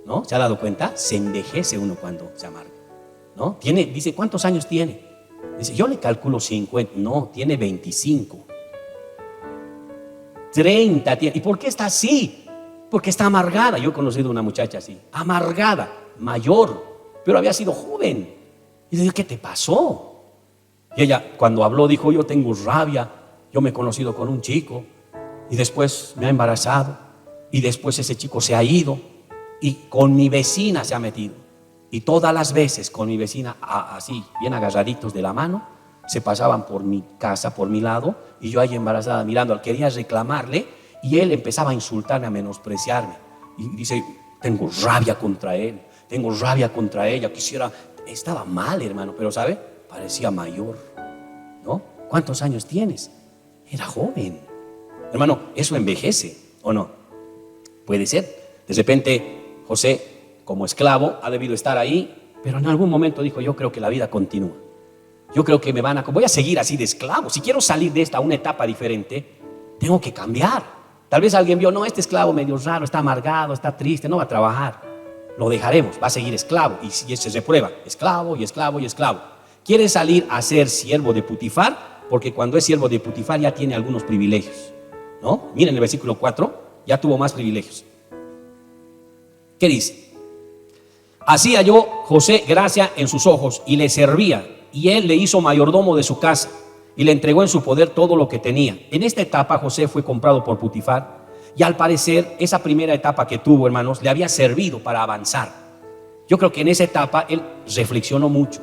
¿no? ¿Se ha dado cuenta? Se envejece uno cuando se amarga, ¿no? Dice, ¿cuántos años tiene? Dice, yo le calculo 50. No, tiene 25. 30 tiene. ¿Y por qué está así? Porque está amargada. Yo he conocido una muchacha así, amargada, mayor, pero había sido joven. Y le digo, ¿qué te pasó? Y ella, cuando habló, dijo, yo tengo rabia. Yo me he conocido con un chico y después me ha embarazado, y después ese chico se ha ido y con mi vecina se ha metido. Y todas las veces con mi vecina, así, bien agarraditos de la mano, se pasaban por mi casa, por mi lado, y yo ahí embarazada mirando. Quería reclamarle, y él empezaba a insultarme, a menospreciarme. Y dice, tengo rabia contra él, tengo rabia contra ella, estaba mal, hermano, pero ¿sabe? Parecía mayor, ¿no? ¿Cuántos años tienes? Era joven. Hermano, eso envejece, ¿o no? Puede ser. De repente, José, como esclavo, ha debido estar ahí, pero en algún momento dijo, yo creo que la vida continúa. Yo creo que voy a seguir así de esclavo. Si quiero salir de esta a una etapa diferente, tengo que cambiar. Tal vez alguien vio, no, este esclavo medio raro, está amargado, está triste, no va a trabajar. Lo dejaremos, va a seguir esclavo. Y si se reprueba, esclavo y esclavo y esclavo. Quiere salir a ser siervo de Potifar, porque cuando es siervo de Potifar ya tiene algunos privilegios, ¿no? Miren el versículo 4, ya tuvo más privilegios. ¿Qué dice? Así halló José gracia en sus ojos y le servía, y él le hizo mayordomo de su casa y le entregó en su poder todo lo que tenía. En esta etapa José fue comprado por Potifar, y al parecer esa primera etapa que tuvo, hermanos, le había servido para avanzar. Yo creo que en esa etapa él reflexionó mucho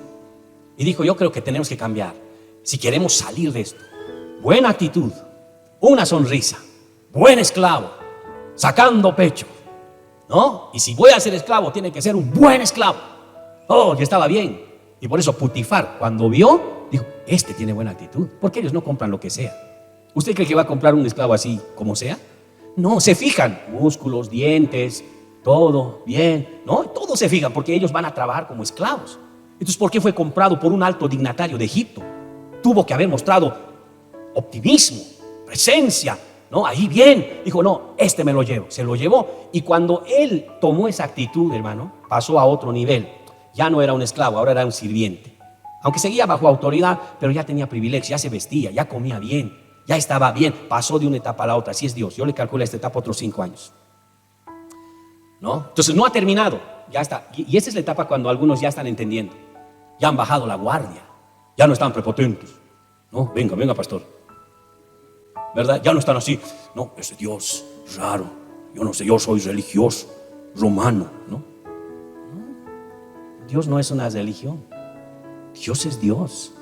y dijo, yo creo que tenemos que cambiar si queremos salir de esto. buena actitud, una sonrisa, buen esclavo, sacando pecho, ¿no? Y si voy a ser esclavo, tiene que ser un buen esclavo. Oh, ya estaba bien. Y por eso Putifar, cuando vio, dijo, este tiene buena actitud. ¿Por qué ellos no compran lo que sea? ¿Usted cree que va a comprar un esclavo así como sea? No, se fijan, músculos, dientes, todo bien, ¿no? Todos se fijan porque ellos van a trabajar como esclavos. Entonces, ¿por qué fue comprado por un alto dignatario de Egipto? Tuvo que haber mostrado optimismo, presencia, ¿no? Ahí bien, dijo, no, este me lo llevo, se lo llevó. Y cuando él tomó esa actitud, hermano, pasó a otro nivel. Ya no era un esclavo, ahora era un sirviente. Aunque seguía bajo autoridad, pero ya tenía privilegios, ya se vestía, ya comía bien, ya estaba bien. Pasó de una etapa a la otra, así es Dios. Yo le calculé a esta etapa otros 5 años, ¿no? Entonces no ha terminado, ya está. Y esa es la etapa cuando algunos ya están entendiendo. Ya han bajado la guardia, ya no están prepotentes, ¿no? Venga, venga, pastor, ¿verdad? Ya no están así, no, ese Dios raro, yo no sé, yo soy religioso, romano, ¿no? Dios no es una religión, Dios es Dios.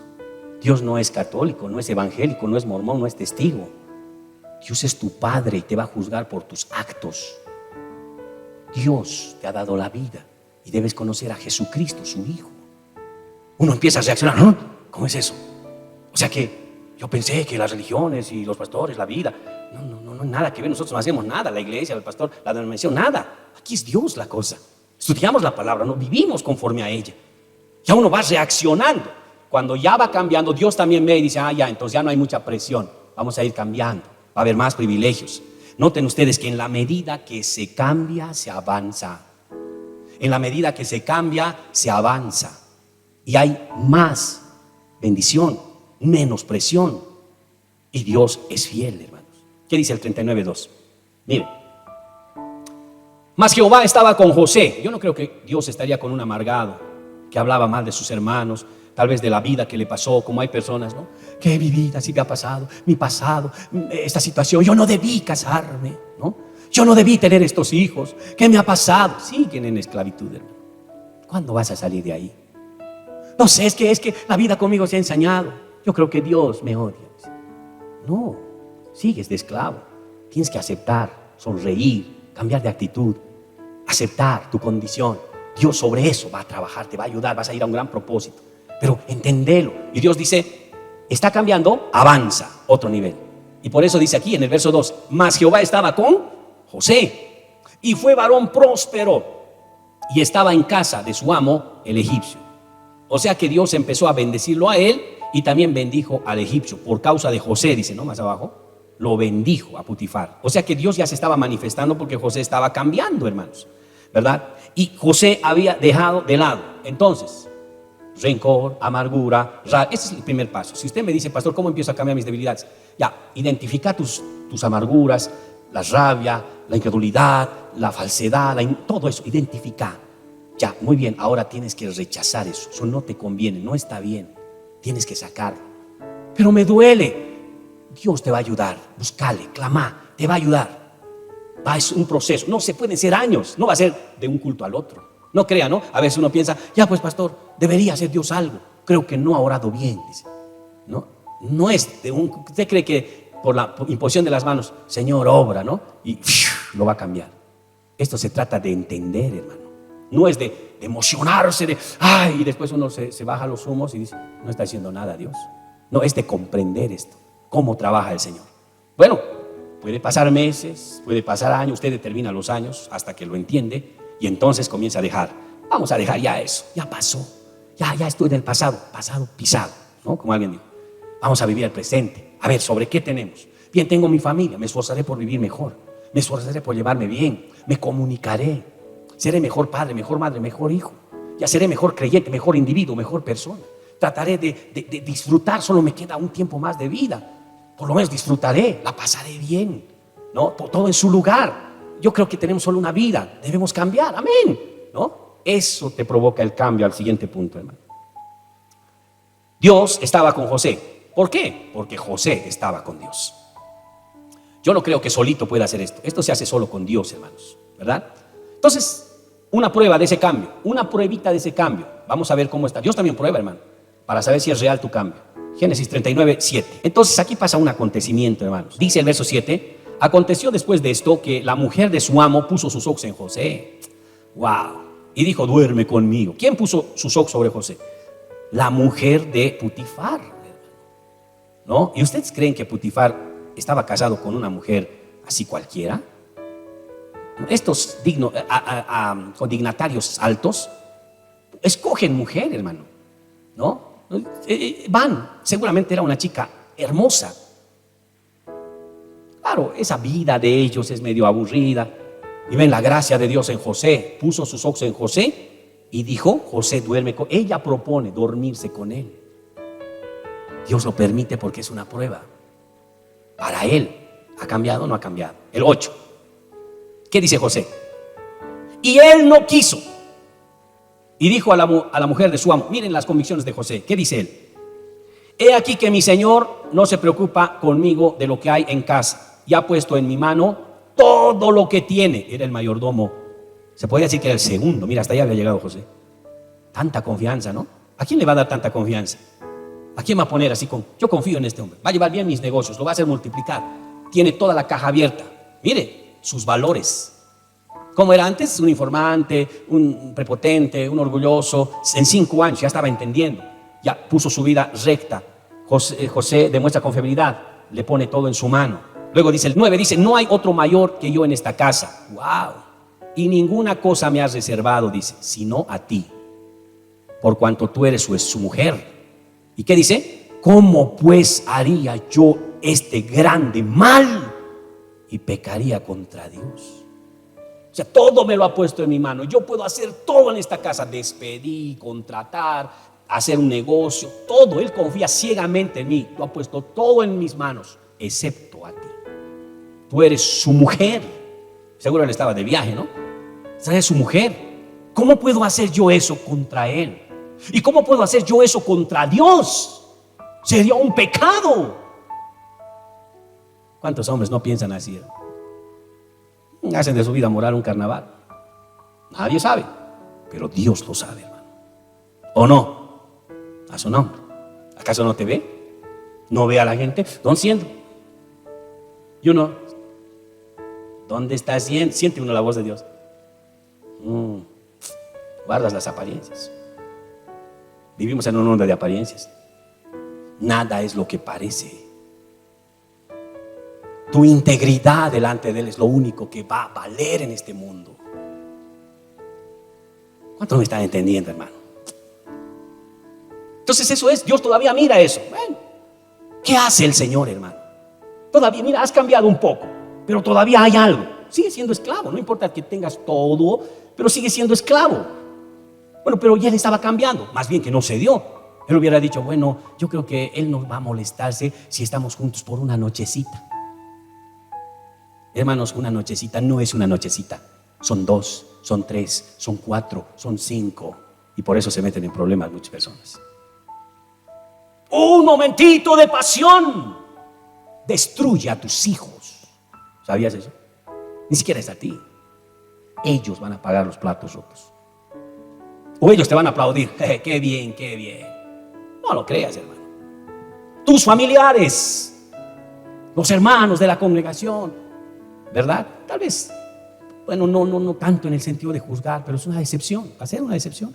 Dios no es católico, no es evangélico, no es mormón, no es testigo. Dios es tu Padre y te va a juzgar por tus actos. Dios te ha dado la vida y debes conocer a Jesucristo, su Hijo. Uno empieza a reaccionar, ¿no? ¿Cómo es eso? O sea que yo pensé que las religiones y los pastores, la vida, no hay nada que ver, nosotros no hacemos nada, la iglesia, el pastor, la denominación, nada. Aquí es Dios la cosa. Estudiamos la palabra, no vivimos conforme a ella. Ya uno va reaccionando. Cuando ya va cambiando, Dios también ve y dice, ya, entonces ya no hay mucha presión, vamos a ir cambiando, va a haber más privilegios. Noten ustedes que en la medida que se cambia, se avanza. En la medida que se cambia, se avanza. Y hay más bendición, menos presión. Y Dios es fiel, hermanos. ¿Qué dice el 39:2? Miren. Mas Jehová estaba con José. Yo no creo que Dios estaría con un amargado que hablaba mal de sus hermanos, tal vez de la vida que le pasó, como hay personas, ¿no? Que mi vida sí me ha pasado, mi pasado, esta situación, yo no debí casarme, ¿no? Yo no debí tener estos hijos, ¿qué me ha pasado? Siguen en esclavitud, hermano. ¿Cuándo vas a salir de ahí? No sé, es que la vida conmigo se ha ensañado. Yo creo que Dios me odia. No, sigues de esclavo. Tienes que aceptar, sonreír, cambiar de actitud, aceptar tu condición. Dios sobre eso va a trabajar, te va a ayudar, vas a ir a un gran propósito. Pero entendelo. Y Dios dice, está cambiando, avanza, otro nivel. Y por eso dice aquí en el verso 2, mas Jehová estaba con José y fue varón próspero y estaba en casa de su amo, el egipcio. O sea que Dios empezó a bendecirlo a él y también bendijo al egipcio. Por causa de José, dice, ¿no? Más abajo, lo bendijo a Putifar. O sea que Dios ya se estaba manifestando porque José estaba cambiando, hermanos, ¿verdad? Y José había dejado de lado. Entonces, rencor, amargura, rabia. Ese es el primer paso. Si usted me dice, pastor, ¿cómo empiezo a cambiar mis debilidades? Ya, identifica tus amarguras, la rabia, la incredulidad, la falsedad, todo eso, identifica. Ya, muy bien, ahora tienes que rechazar eso. Eso no te conviene, no está bien. Tienes que sacarlo. Pero me duele. Dios te va a ayudar. Búscale, clama, te va a ayudar. Es un proceso. No se pueden ser años. No va a ser de un culto al otro. No crea, ¿no? A veces uno piensa, ya pues pastor, debería hacer Dios algo. Creo que no ha orado bien, dice. No es de un... Usted cree que por la imposición de las manos, Señor, obra, ¿no? Y lo va a cambiar. Esto se trata de entender, hermano. No es de emocionarse, y después uno se baja los humos y dice, no está haciendo nada Dios. No, es de comprender esto, cómo trabaja el Señor. Bueno, puede pasar meses, puede pasar años, usted determina los años hasta que lo entiende y entonces comienza a dejar. Vamos a dejar ya eso, ya pasó, ya estoy en el pasado pisado, ¿no? Como alguien dijo. Vamos a vivir el presente. A ver, ¿sobre qué tenemos? Bien, tengo mi familia, me esforzaré por vivir mejor, me esforzaré por llevarme bien, me comunicaré. Seré mejor padre, mejor madre, mejor hijo. Ya seré mejor creyente, mejor individuo, mejor persona. Trataré de disfrutar, solo me queda un tiempo más de vida. Por lo menos disfrutaré, la pasaré bien, ¿no? Todo en su lugar. Yo creo que tenemos solo una vida, debemos cambiar, amén, ¿no? Eso te provoca el cambio al siguiente punto, hermano. Dios estaba con José. ¿Por qué? Porque José estaba con Dios. Yo no creo que solito pueda hacer esto. Esto se hace solo con Dios, hermanos, ¿verdad? Entonces, una prueba de ese cambio, una pruebita de ese cambio. Vamos a ver cómo está. Dios también prueba, hermano, para saber si es real tu cambio. Génesis 39, 7. Entonces aquí pasa un acontecimiento, hermanos. Dice el verso 7: aconteció después de esto que la mujer de su amo puso sus ojos en José. Wow. Y dijo: duerme conmigo. ¿Quién puso sus ojos sobre José? La mujer de Putifar, ¿no? ¿Y ustedes creen que Putifar estaba casado con una mujer así cualquiera? Estos dignatarios altos escogen mujer, hermano, ¿no? Seguramente era una chica hermosa. Claro, esa vida de ellos es medio aburrida. Y ven la gracia de Dios en José. Puso sus ojos en José y dijo: José duerme con... Ella propone dormirse con él. Dios lo permite porque es una prueba para él. ¿Ha cambiado o no ha cambiado? El 8. ¿Qué dice José? Y él no quiso. Y dijo a la mujer de su amo. Miren las convicciones de José. ¿Qué dice él? He aquí que mi señor no se preocupa conmigo de lo que hay en casa, y ha puesto en mi mano todo lo que tiene. Era el mayordomo. Se podría decir que era el segundo. Mira, hasta allá había llegado José. Tanta confianza, ¿no? ¿A quién le va a dar tanta confianza? ¿A quién va a poner así con: yo confío en este hombre, va a llevar bien mis negocios, lo va a hacer multiplicar, tiene toda la caja abierta? Mire sus valores. ¿Cómo era antes? Un informante, un prepotente, un orgulloso. En 5 años ya estaba entendiendo, ya puso su vida recta. José demuestra confiabilidad, le pone todo en su mano. Luego dice el 9, dice: no hay otro mayor que yo en esta casa. Wow. Y ninguna cosa me has reservado, dice, sino a ti, por cuanto tú eres su mujer. ¿Y qué dice? ¿Cómo pues haría yo este grande mal y pecaría contra Dios? O sea, todo me lo ha puesto en mi mano. Yo puedo hacer todo en esta casa: despedir, contratar, hacer un negocio, todo. Él confía ciegamente en mí. Lo ha puesto todo en mis manos, excepto a ti. Tú eres su mujer. Seguro él estaba de viaje, ¿no? Eres su mujer. ¿Cómo puedo hacer yo eso contra él? ¿Y cómo puedo hacer yo eso contra Dios? Sería un pecado. ¿Cuántos hombres no piensan así? Hacen de su vida moral un carnaval. Nadie sabe, pero Dios lo sabe, hermano. ¿O no? A su nombre. ¿Acaso no te ve? ¿No ve a la gente? ¿Dónde siento? Y uno, ¿dónde estás? Siente uno la voz de Dios. Guardas las apariencias. Vivimos en un mundo de apariencias. Nada es lo que parece. Tu integridad delante de Él es lo único que va a valer en este mundo. ¿Cuántos me están entendiendo, hermano? Entonces eso es, Dios todavía mira eso. Bueno, ¿qué hace el Señor, hermano? Todavía, mira, has cambiado un poco, pero todavía hay algo. Sigue siendo esclavo, no importa que tengas todo, pero sigue siendo esclavo. Bueno, pero ya él estaba cambiando, más bien que no se dio. Él hubiera dicho: bueno, yo creo que Él no va a molestarse si estamos juntos por una nochecita. Hermanos, una nochecita no es una nochecita. Son 2, son 3, son 4, son 5. Y por eso se meten en problemas muchas personas. Un momentito de pasión destruye a tus hijos. ¿Sabías eso? Ni siquiera es a ti. Ellos van a pagar los platos rotos. O ellos te van a aplaudir. Qué bien, qué bien. No lo creas, hermano. Tus familiares, los hermanos de la congregación, ¿verdad? Tal vez, bueno, no tanto en el sentido de juzgar, pero es una decepción, va a ser una decepción.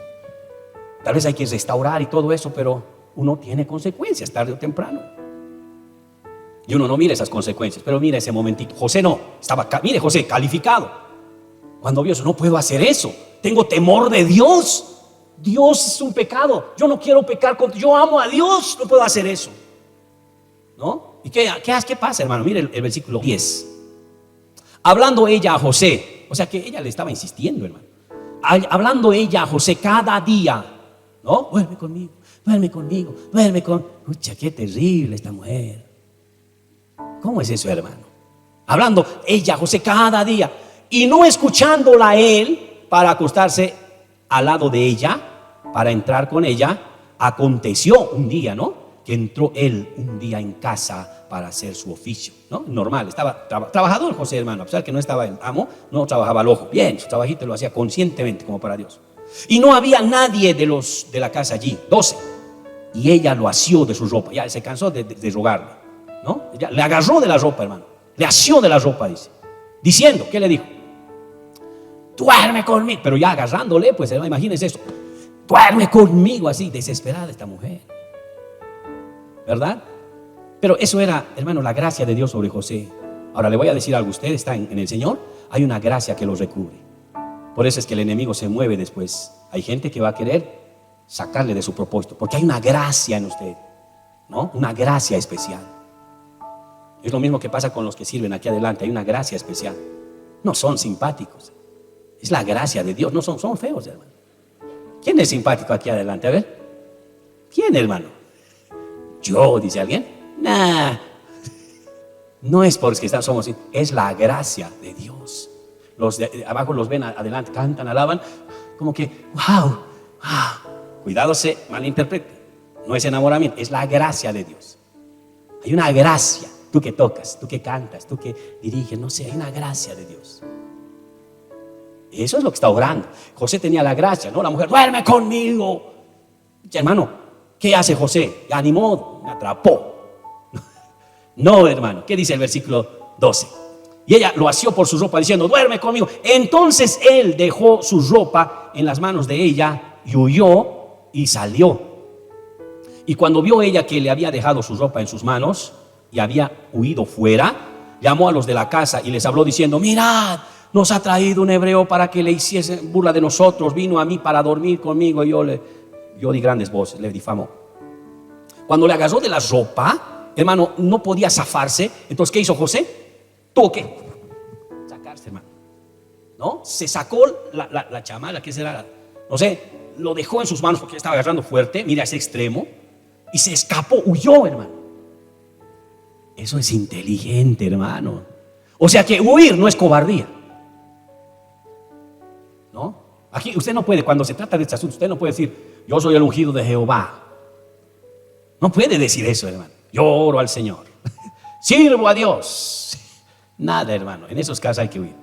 Tal vez hay que restaurar y todo eso, pero uno tiene consecuencias tarde o temprano. Y uno no mira esas consecuencias, pero mira ese momentito. José no, mire José, calificado. Cuando vio eso: no puedo hacer eso, tengo temor de Dios. Dios es un pecado, yo no quiero pecar contra, yo amo a Dios, no puedo hacer eso, ¿no? ¿Y qué pasa, hermano? Mire el versículo 10. Hablando ella a José, o sea que ella le estaba insistiendo, hermano. Hablando ella a José cada día, ¿no? Duerme conmigo, duerme conmigo, duerme con... Escucha, qué terrible esta mujer. ¿Cómo es eso, hermano? Hablando ella a José cada día y no escuchándola a él para acostarse al lado de ella, para entrar con ella. Aconteció un día, ¿no?, que entró él un día en casa para hacer su oficio, ¿no? Normal, estaba trabajador José, hermano. A pesar que no estaba el amo, no trabajaba al ojo. Bien, su trabajito lo hacía conscientemente como para Dios. Y no había nadie de la casa allí. 12. y ella lo asió de su ropa. Ya se cansó de rogarle, ¿no? Ya le agarró de la ropa, hermano. Le asió de la ropa, dice. Diciendo, ¿qué le dijo? Duerme conmigo. Pero ya agarrándole, pues hermano, imagínense eso. Duerme conmigo, así, desesperada esta mujer, ¿verdad? Pero eso era, hermano, la gracia de Dios sobre José. Ahora le voy a decir algo. Usted está en el Señor, hay una gracia que lo recubre. Por eso es que el enemigo se mueve después. Hay gente que va a querer sacarle de su propósito, porque hay una gracia en usted, ¿no? Una gracia especial. Es lo mismo que pasa con los que sirven aquí adelante. Hay una gracia especial. No son simpáticos. Es la gracia de Dios. No son feos, hermano. ¿Quién es simpático aquí adelante? A ver. ¿Quién, hermano? Yo, dice alguien. Nah. No es porque somos así. Es la gracia de Dios. Los de abajo los ven adelante, cantan, alaban. Como que, wow. Cuidado, se malinterprete. No es enamoramiento, es la gracia de Dios. Hay una gracia. Tú que tocas, tú que cantas, tú que diriges, no sé, hay una gracia de Dios. Eso es lo que está orando. José tenía la gracia, ¿no? La mujer, duerme conmigo. Hermano, ¿qué hace José? Ya ni modo, me atrapó. No, hermano, ¿qué dice el versículo 12? Y ella lo asió por su ropa diciendo, duerme conmigo. Entonces él dejó su ropa en las manos de ella y huyó y salió. Y cuando vio ella que le había dejado su ropa en sus manos y había huido fuera, llamó a los de la casa y les habló diciendo, mirad, nos ha traído un hebreo para que le hiciese burla de nosotros. Vino a mí para dormir conmigo y yo di grandes voces, le difamó. Cuando le agarró de la ropa, hermano, no podía zafarse. Entonces, ¿qué hizo José? Tuvo que sacarse, hermano, ¿no? Se sacó la chamarra, ¿qué será? No sé, lo dejó en sus manos porque estaba agarrando fuerte, mira ese extremo, y se escapó, huyó, hermano. Eso es inteligente, hermano. O sea que huir no es cobardía, ¿no? Aquí usted no puede, cuando se trata de este asunto, usted no puede decir, yo soy el ungido de Jehová. No puede decir eso, hermano. Yo oro al Señor, sirvo a Dios. Nada, hermano, en esos casos hay que huir.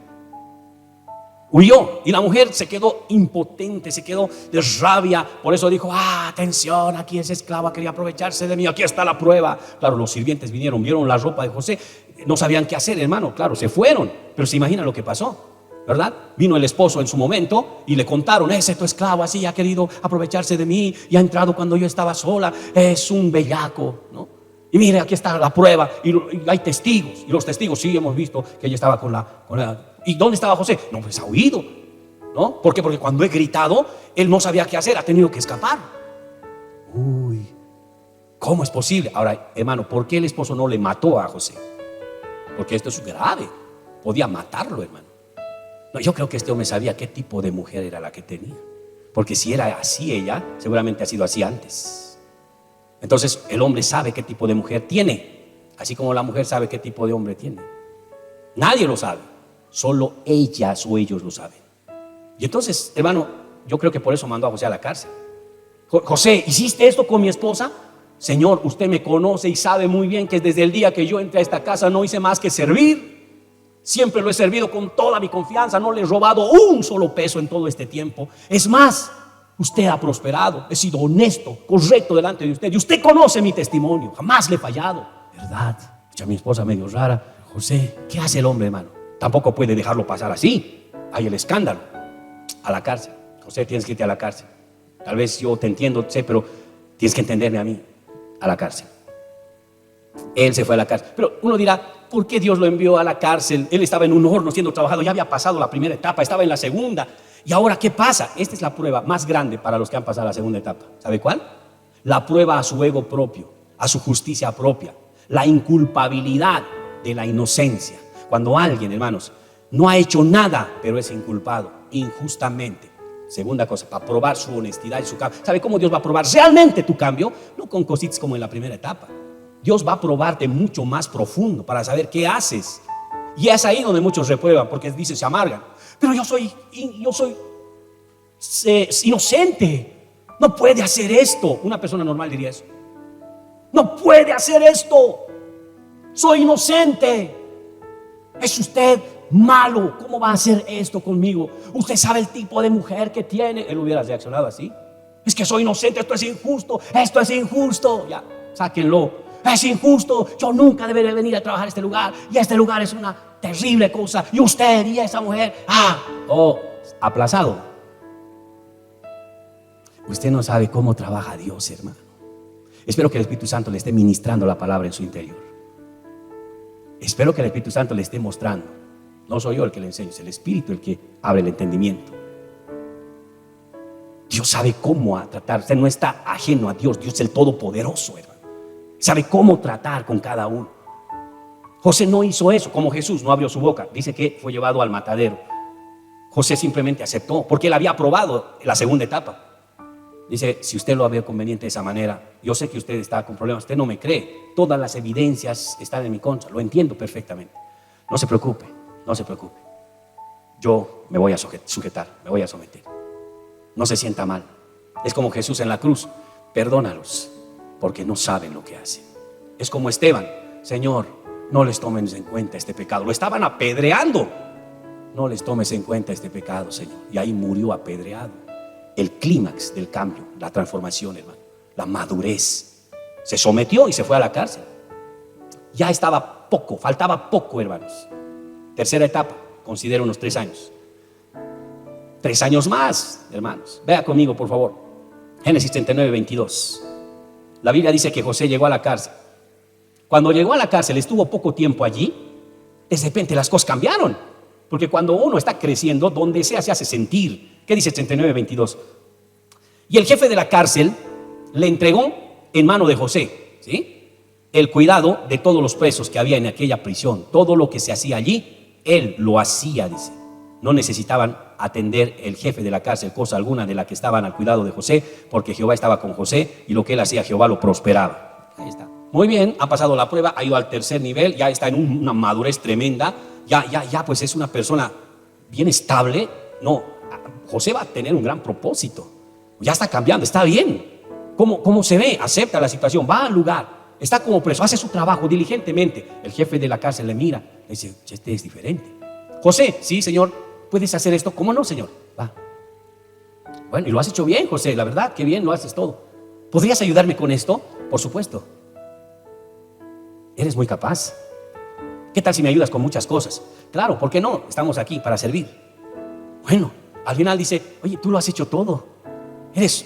Huyó y la mujer se quedó impotente, se quedó de rabia. Por eso dijo, atención, aquí esa esclava quería aprovecharse de mí, aquí está la prueba. Claro, los sirvientes vinieron, vieron la ropa de José, no sabían qué hacer, hermano. Claro, se fueron, pero se imagina lo que pasó, ¿verdad? Vino el esposo en su momento y le contaron, ese tu esclavo así ha querido aprovecharse de mí y ha entrado cuando yo estaba sola, es un bellaco, ¿no? Y mire, aquí está la prueba y hay testigos. Y los testigos sí hemos visto que ella estaba con la... ¿Y dónde estaba José? No, pues ha huido, ¿no? ¿Por qué? Porque cuando he gritado, él no sabía qué hacer, ha tenido que escapar. Uy, ¿cómo es posible? Ahora, hermano, ¿por qué el esposo no le mató a José? Porque esto es grave, podía matarlo, hermano. No, yo creo que este hombre sabía qué tipo de mujer era la que tenía. Porque si era así ella, seguramente ha sido así antes. Entonces el hombre sabe qué tipo de mujer tiene, así como la mujer sabe qué tipo de hombre tiene. Nadie lo sabe, solo ellas o ellos lo saben. Y entonces, hermano, yo creo que por eso mandó a José a la cárcel. José, ¿hiciste esto con mi esposa? Señor, usted me conoce y sabe muy bien que desde el día que yo entré a esta casa no hice más que servir. Siempre lo he servido con toda mi confianza, no le he robado un solo peso en todo este tiempo. Es más, usted ha prosperado, he sido honesto, correcto delante de usted. Y usted conoce mi testimonio, jamás le he fallado. ¿Verdad? Ya mi esposa medio rara. José, ¿qué hace el hombre, hermano? Tampoco puede dejarlo pasar así. Hay el escándalo. A la cárcel. José, tienes que irte a la cárcel. Tal vez yo te entiendo, sé, pero tienes que entenderme a mí. A la cárcel. Él se fue a la cárcel. Pero uno dirá, ¿por qué Dios lo envió a la cárcel? Él estaba en un horno siendo trabajado, ya había pasado la primera etapa, estaba en la segunda. ¿Y ahora qué pasa? Esta es la prueba más grande para los que han pasado la segunda etapa. ¿Sabe cuál? La prueba a su ego propio, a su justicia propia, la inculpabilidad de la inocencia. Cuando alguien, hermanos, no ha hecho nada, pero es inculpado injustamente. Segunda cosa, para probar su honestidad y su cambio. ¿Sabe cómo Dios va a probar realmente tu cambio? No con cositas como en la primera etapa. Dios va a probarte mucho más profundo para saber qué haces. Y es ahí donde muchos reprueban, porque dicen, se amargan. Pero yo soy inocente. No puede hacer esto. Una persona normal diría eso. No puede hacer esto. Soy inocente. Es usted malo. ¿Cómo va a hacer esto conmigo? Usted sabe el tipo de mujer que tiene. Él hubiera reaccionado así. Es que soy inocente, esto es injusto, esto es injusto. Ya, sáquenlo. Es injusto, yo nunca debería venir a trabajar a este lugar. Y este lugar es una terrible cosa. Y usted y esa mujer, aplazado. Usted no sabe cómo trabaja Dios, hermano. Espero que el Espíritu Santo le esté ministrando la palabra en su interior. Espero que el Espíritu Santo le esté mostrando. No soy yo el que le enseño, es el Espíritu el que abre el entendimiento. Dios sabe cómo tratar. Usted no está ajeno a Dios. Dios es el Todopoderoso, hermano. Sabe cómo tratar con cada uno. José no hizo eso, como Jesús no abrió su boca. Dice que fue llevado al matadero. José simplemente aceptó, porque él había aprobado la segunda etapa. Dice, si usted lo ve conveniente de esa manera, yo sé que usted está con problemas, usted no me cree, todas las evidencias están en mi contra, lo entiendo perfectamente. No se preocupe, no se preocupe. Yo me voy a sujetar, me voy a someter. No se sienta mal. Es como Jesús en la cruz, perdónalos, porque no saben lo que hacen. Es como Esteban, Señor, no les tomes en cuenta este pecado. Lo estaban apedreando. No les tomes en cuenta este pecado, Señor. Y ahí murió apedreado. El clímax del cambio, la transformación, hermano, la madurez. Se sometió y se fue a la cárcel. Ya estaba poco, faltaba poco, hermanos. Tercera etapa, considero unos 3 años. 3 años más, hermanos. Vea conmigo, por favor. Génesis 39, 22. La Biblia dice que José llegó a la cárcel. Cuando llegó a la cárcel, estuvo poco tiempo allí. De repente las cosas cambiaron. Porque cuando uno está creciendo, donde sea se hace sentir. ¿Qué dice 39, 22? Y el jefe de la cárcel le entregó en mano de José, ¿sí?, el cuidado de todos los presos que había en aquella prisión. Todo lo que se hacía allí, él lo hacía, dice. No necesitaban atender el jefe de la cárcel cosa alguna de la que estaban al cuidado de José, porque Jehová estaba con José y lo que él hacía, Jehová lo prosperaba. Ahí está. Muy bien, ha pasado la prueba, ha ido al tercer nivel, ya está en una madurez tremenda, ya pues es una persona bien estable. No, José va a tener un gran propósito, ya está cambiando, está bien. ¿Cómo se ve? Acepta la situación, va al lugar, está como preso, hace su trabajo diligentemente. El jefe de la cárcel le mira, le dice, este es diferente. José, sí, señor, ¿puedes hacer esto? ¿Cómo no, señor? Va. Bueno, y lo has hecho bien, José, la verdad, que bien lo haces todo. ¿Podrías ayudarme con esto? Por supuesto. Eres muy capaz. ¿Qué tal si me ayudas con muchas cosas? Claro, ¿por qué no? Estamos aquí para servir. Bueno, al final dice, oye, tú lo has hecho todo. Eres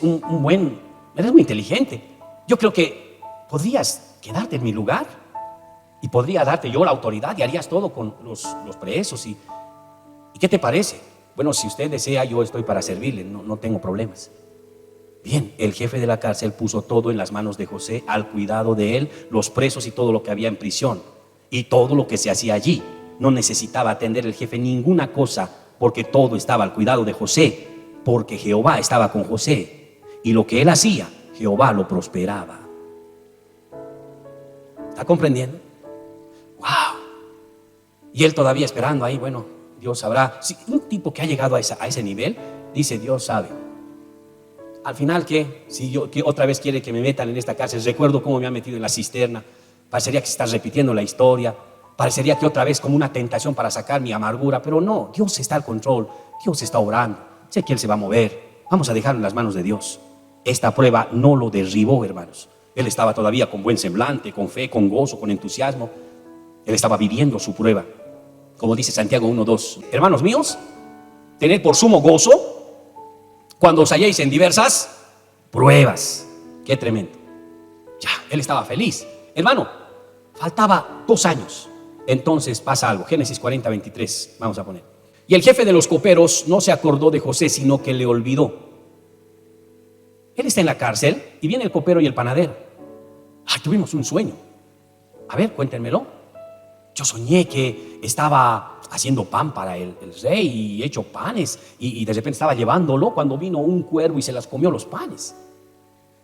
eres muy inteligente. Yo creo que podrías quedarte en mi lugar y podría darte yo la autoridad y harías todo con los presos. ¿Y qué te parece? Bueno, si usted desea, yo estoy para servirle, no tengo problemas. Bien, el jefe de la cárcel puso todo en las manos de José, al cuidado de él, los presos y todo lo que había en prisión y todo lo que se hacía allí. No necesitaba atender el jefe ninguna cosa, porque todo estaba al cuidado de José, porque Jehová estaba con José y lo que él hacía, Jehová lo prosperaba. ¿Está comprendiendo? ¡Wow! Y él todavía esperando ahí, bueno, Dios sabrá. Si un tipo que ha llegado a ese nivel, dice, Dios sabe. Al final, ¿qué? Si que otra vez quiere que me metan en esta cárcel, recuerdo cómo me ha metido en la cisterna. Parecería que se está repitiendo la historia. Parecería que otra vez como una tentación para sacar mi amargura. Pero no, Dios está al control. Dios está obrando. Sé que Él se va a mover. Vamos a dejarlo en las manos de Dios. Esta prueba no lo derribó, hermanos. Él estaba todavía con buen semblante, con fe, con gozo, con entusiasmo. Él estaba viviendo su prueba. Como dice Santiago 1:2. Hermanos míos, tened por sumo gozo cuando os halléis en diversas pruebas. Qué tremendo. Ya, él estaba feliz. Hermano, faltaba 2 años. Entonces pasa algo. Génesis 40, 23. Vamos a poner. Y el jefe de los coperos no se acordó de José, sino que le olvidó. Él está en la cárcel y viene el copero y el panadero. Tuvimos un sueño. A ver, cuéntenmelo. Yo soñé que estaba haciendo pan para el rey y hecho panes y de repente estaba llevándolo cuando vino un cuervo y se las comió los panes.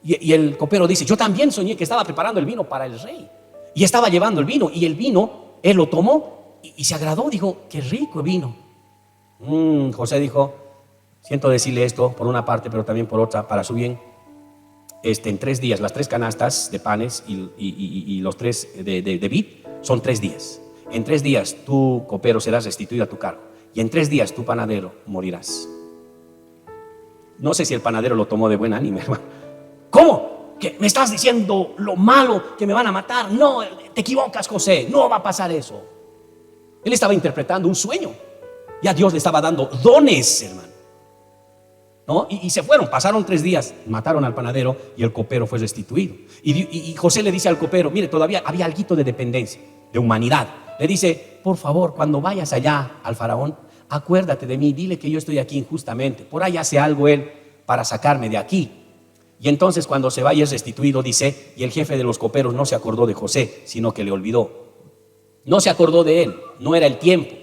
Y el copero dice, yo también soñé que estaba preparando el vino para el rey y estaba llevando el vino, y el vino él lo tomó y se agradó, dijo, qué rico vino. José dijo, siento decirle esto por una parte, pero también por otra, para su bien. En 3 días, las 3 canastas de panes y los 3 de vid son 3 días. En 3 días tú, copero, serás restituido a tu cargo, y en 3 días tú, panadero, morirás. No sé si el panadero lo tomó de buen ánimo, hermano. ¿Cómo? ¿Que me estás diciendo lo malo, que me van a matar? No, te equivocas, José, no va a pasar eso. Él estaba interpretando un sueño. Ya Dios le estaba dando dones, hermano, ¿no? Y se fueron, pasaron 3 días, mataron al panadero y el copero fue restituido. Y José le dice al copero, mire, todavía había alguito de dependencia, de humanidad. Le dice, por favor, cuando vayas allá al faraón, acuérdate de mí, dile que yo estoy aquí injustamente. Por ahí hace algo él para sacarme de aquí. Y entonces cuando se vaya es restituido, dice, y el jefe de los coperos no se acordó de José, sino que le olvidó. No se acordó de él, no era el tiempo.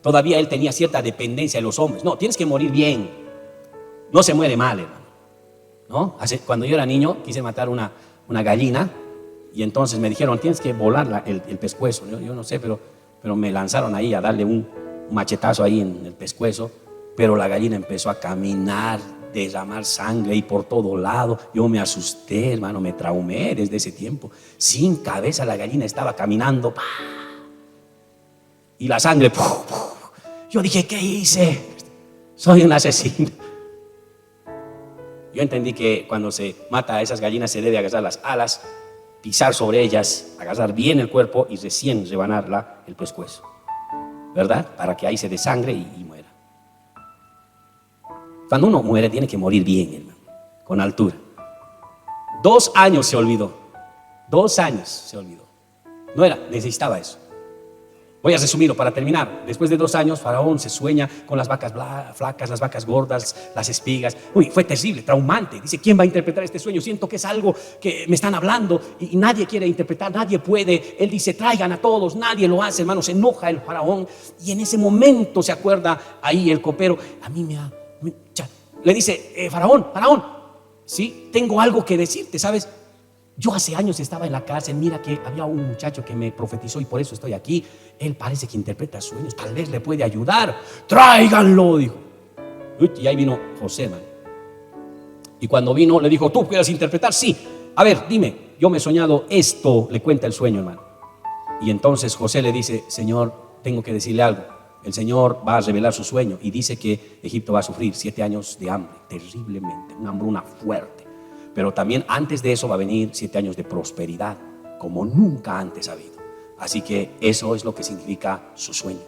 Todavía él tenía cierta dependencia de los hombres. No, tienes que morir bien. No se muere mal, hermano, ¿no? Cuando yo era niño quise matar una gallina y entonces me dijeron, tienes que volar el pescuezo. Yo no sé, pero me lanzaron ahí a darle un machetazo ahí en el pescuezo, pero la gallina empezó a caminar, derramar sangre y por todo lado. Yo me asusté, hermano, me traumé desde ese tiempo. Sin cabeza la gallina estaba caminando, ¡pah! Y la sangre, ¡puf! Yo dije, ¿qué hice? Soy un asesino. Yo entendí que cuando se mata a esas gallinas se debe agarrar las alas, pisar sobre ellas, agarrar bien el cuerpo y recién rebanarla el pescuezo, ¿verdad? Para que ahí se desangre y muera. Cuando uno muere tiene que morir bien, hermano, con altura. 2 años se olvidó. 2 años se olvidó. No era, necesitaba eso. Voy a resumirlo para terminar. Después de 2 años, Faraón se sueña con las vacas flacas, las vacas gordas, las espigas. Uy, fue terrible, traumante. Dice, ¿quién va a interpretar este sueño? Siento que es algo que me están hablando y nadie quiere interpretar, nadie puede. Él dice, traigan a todos, nadie lo hace, hermano. Se enoja el Faraón y en ese momento se acuerda ahí el copero. A mí le dice, Faraón, sí, tengo algo que decirte, ¿sabes? Yo hace años estaba en la cárcel, mira que había un muchacho que me profetizó y por eso estoy aquí. Él parece que interpreta sueños, tal vez le puede ayudar. Tráiganlo, dijo. Y ahí vino José, man. Y cuando vino le dijo, ¿tú puedes interpretar? Sí. A ver, dime, yo me he soñado esto, le cuenta el sueño, hermano. Y entonces José le dice, Señor, tengo que decirle algo. El Señor va a revelar su sueño y dice que Egipto va a sufrir 7 años de hambre, terriblemente, una hambruna fuerte. Pero también antes de eso va a venir 7 años de prosperidad, como nunca antes ha habido. Así que eso es lo que significa su sueño,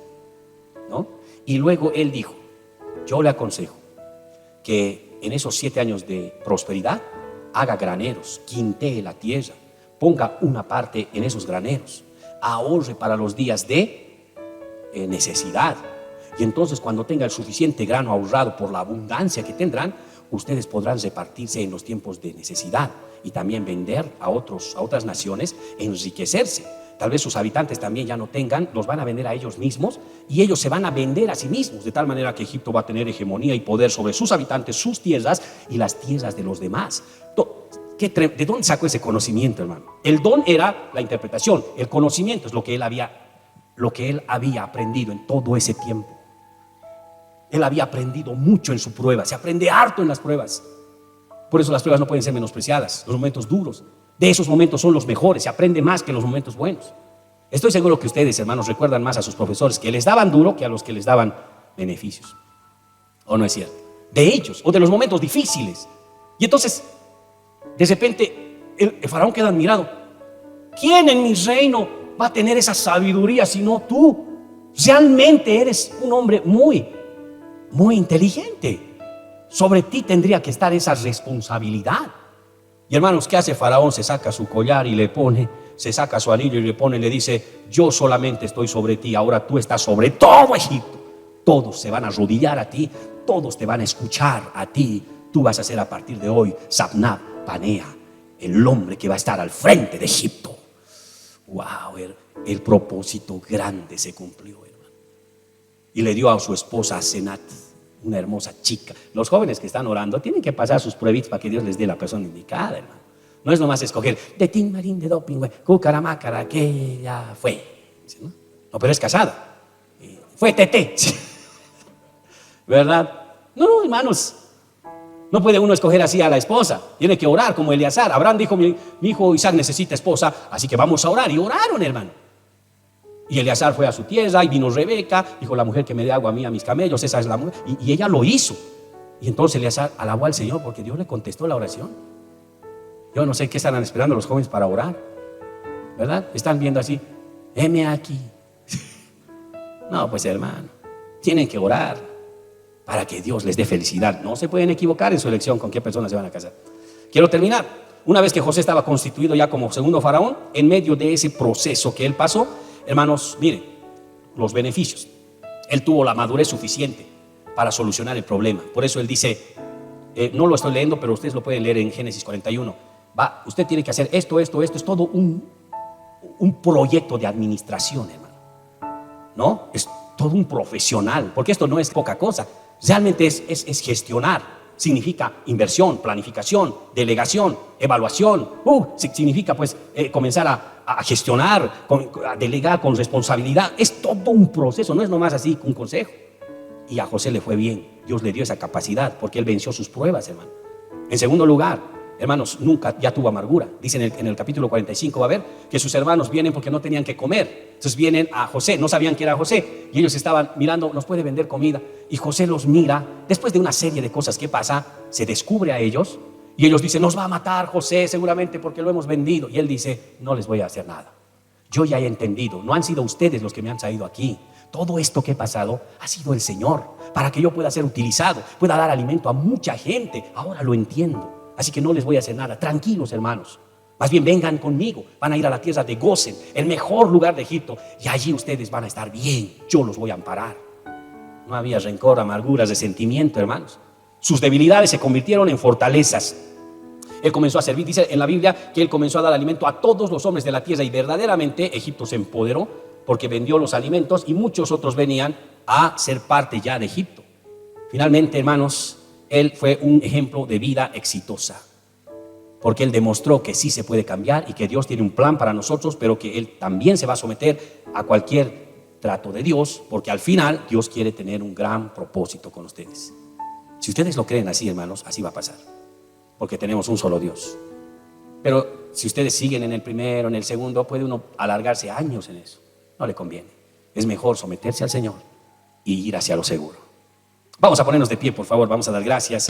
¿no? Y luego él dijo, yo le aconsejo que en esos 7 años de prosperidad haga graneros, quintee la tierra, ponga una parte en esos graneros, ahorre para los días de necesidad. Y entonces cuando tenga el suficiente grano ahorrado por la abundancia que tendrán, ustedes podrán repartirse en los tiempos de necesidad y también vender a otras naciones, enriquecerse. Tal vez sus habitantes también ya no tengan, los van a vender a ellos mismos y ellos se van a vender a sí mismos, de tal manera que Egipto va a tener hegemonía y poder sobre sus habitantes, sus tierras y las tierras de los demás. ¿De dónde sacó ese conocimiento, hermano? El don era la interpretación, el conocimiento es lo que él había aprendido en todo ese tiempo. Él había aprendido mucho en su prueba, se aprende harto en las pruebas. Por eso las pruebas no pueden ser menospreciadas, los momentos duros. De esos momentos son los mejores, se aprende más que en los momentos buenos. Estoy seguro que ustedes, hermanos, recuerdan más a sus profesores que les daban duro que a los que les daban beneficios. ¿O no es cierto? De ellos, o de los momentos difíciles. Y entonces, de repente, el faraón queda admirado. ¿Quién en mi reino va a tener esa sabiduría sino tú? Realmente eres un hombre muy inteligente. Sobre ti tendría que estar esa responsabilidad. Y hermanos, ¿qué hace Faraón? Se saca su collar y le pone, se saca su anillo y le pone, le dice, yo solamente estoy sobre ti, ahora tú estás sobre todo Egipto. Todos se van a arrodillar a ti, todos te van a escuchar a ti. Tú vas a ser a partir de hoy Sabnab Panea, el hombre que va a estar al frente de Egipto. Wow, el propósito grande se cumplió, hermano. Y le dio a su esposa Asenat, una hermosa chica. Los jóvenes que están orando tienen que pasar sus pruebitas para que Dios les dé la persona indicada, hermano. No es nomás escoger de tin marín de doping, cucaramácara, que ya fue. No, pero es casada. Fue Tete. ¿Verdad? No, hermanos. No puede uno escoger así a la esposa. Tiene que orar como Eleazar. Abraham dijo, mi hijo Isaac necesita esposa, así que vamos a orar. Y oraron, hermano. Y Eleazar fue a su tierra y vino Rebeca, dijo, la mujer que me dé agua a mí, a mis camellos, esa es la mujer. Y ella lo hizo. Y entonces Eleazar alabó al Señor porque Dios le contestó la oración. Yo no sé qué estarán esperando los jóvenes para orar, ¿verdad? Están viendo así, heme aquí. No, pues hermano, tienen que orar para que Dios les dé felicidad. No se pueden equivocar en su elección con qué personas se van a casar. Quiero terminar. Una vez que José estaba constituido ya como segundo faraón, en medio de ese proceso que él pasó, hermanos, miren, los beneficios. Él tuvo la madurez suficiente para solucionar el problema. Por eso él dice, no lo estoy leyendo, pero ustedes lo pueden leer en Génesis 41. Usted tiene que hacer esto, es todo un proyecto de administración, hermano. ¿No? Es todo un profesional, porque esto no es poca cosa. Realmente es gestionar. Significa inversión, planificación, delegación, evaluación. Significa pues comenzar a gestionar, a delegar con responsabilidad. Es todo un proceso, no es nomás así un consejo. Y a José le fue bien. Dios le dio esa capacidad porque él venció sus pruebas, hermano. En segundo lugar, hermanos, nunca ya tuvo amargura. Dice en el capítulo 45, va a ver que sus hermanos vienen porque no tenían que comer. Entonces vienen a José, no sabían que era José, y ellos estaban mirando, nos puede vender comida. Y José los mira, después de una serie de cosas que pasa, se descubre a ellos, y ellos dicen, nos va a matar José seguramente porque lo hemos vendido. Y él dice, no les voy a hacer nada. Yo ya he entendido, no han sido ustedes los que me han traído aquí. Todo esto que he pasado ha sido el Señor, para que yo pueda ser utilizado, pueda dar alimento a mucha gente. Ahora lo entiendo. Así que no les voy a hacer nada. Tranquilos, hermanos. Más bien vengan conmigo. Van a ir a la tierra de Gosén, el mejor lugar de Egipto. Y allí ustedes van a estar bien. Yo los voy a amparar. No había rencor, amarguras, resentimiento, hermanos. Sus debilidades se convirtieron en fortalezas. Él comenzó a servir. Dice en la Biblia que él comenzó a dar alimento a todos los hombres de la tierra. Y verdaderamente Egipto se empoderó porque vendió los alimentos y muchos otros venían a ser parte ya de Egipto. Finalmente, hermanos, él fue un ejemplo de vida exitosa, porque él demostró que sí se puede cambiar y que Dios tiene un plan para nosotros, pero que él también se va a someter a cualquier trato de Dios, porque al final Dios quiere tener un gran propósito con ustedes. Si ustedes lo creen así, hermanos, así va a pasar, porque tenemos un solo Dios. Pero si ustedes siguen en el primero, en el segundo, puede uno alargarse años en eso. No le conviene. Es mejor someterse al Señor y ir hacia lo seguro. Vamos a ponernos de pie, por favor. Vamos a dar gracias.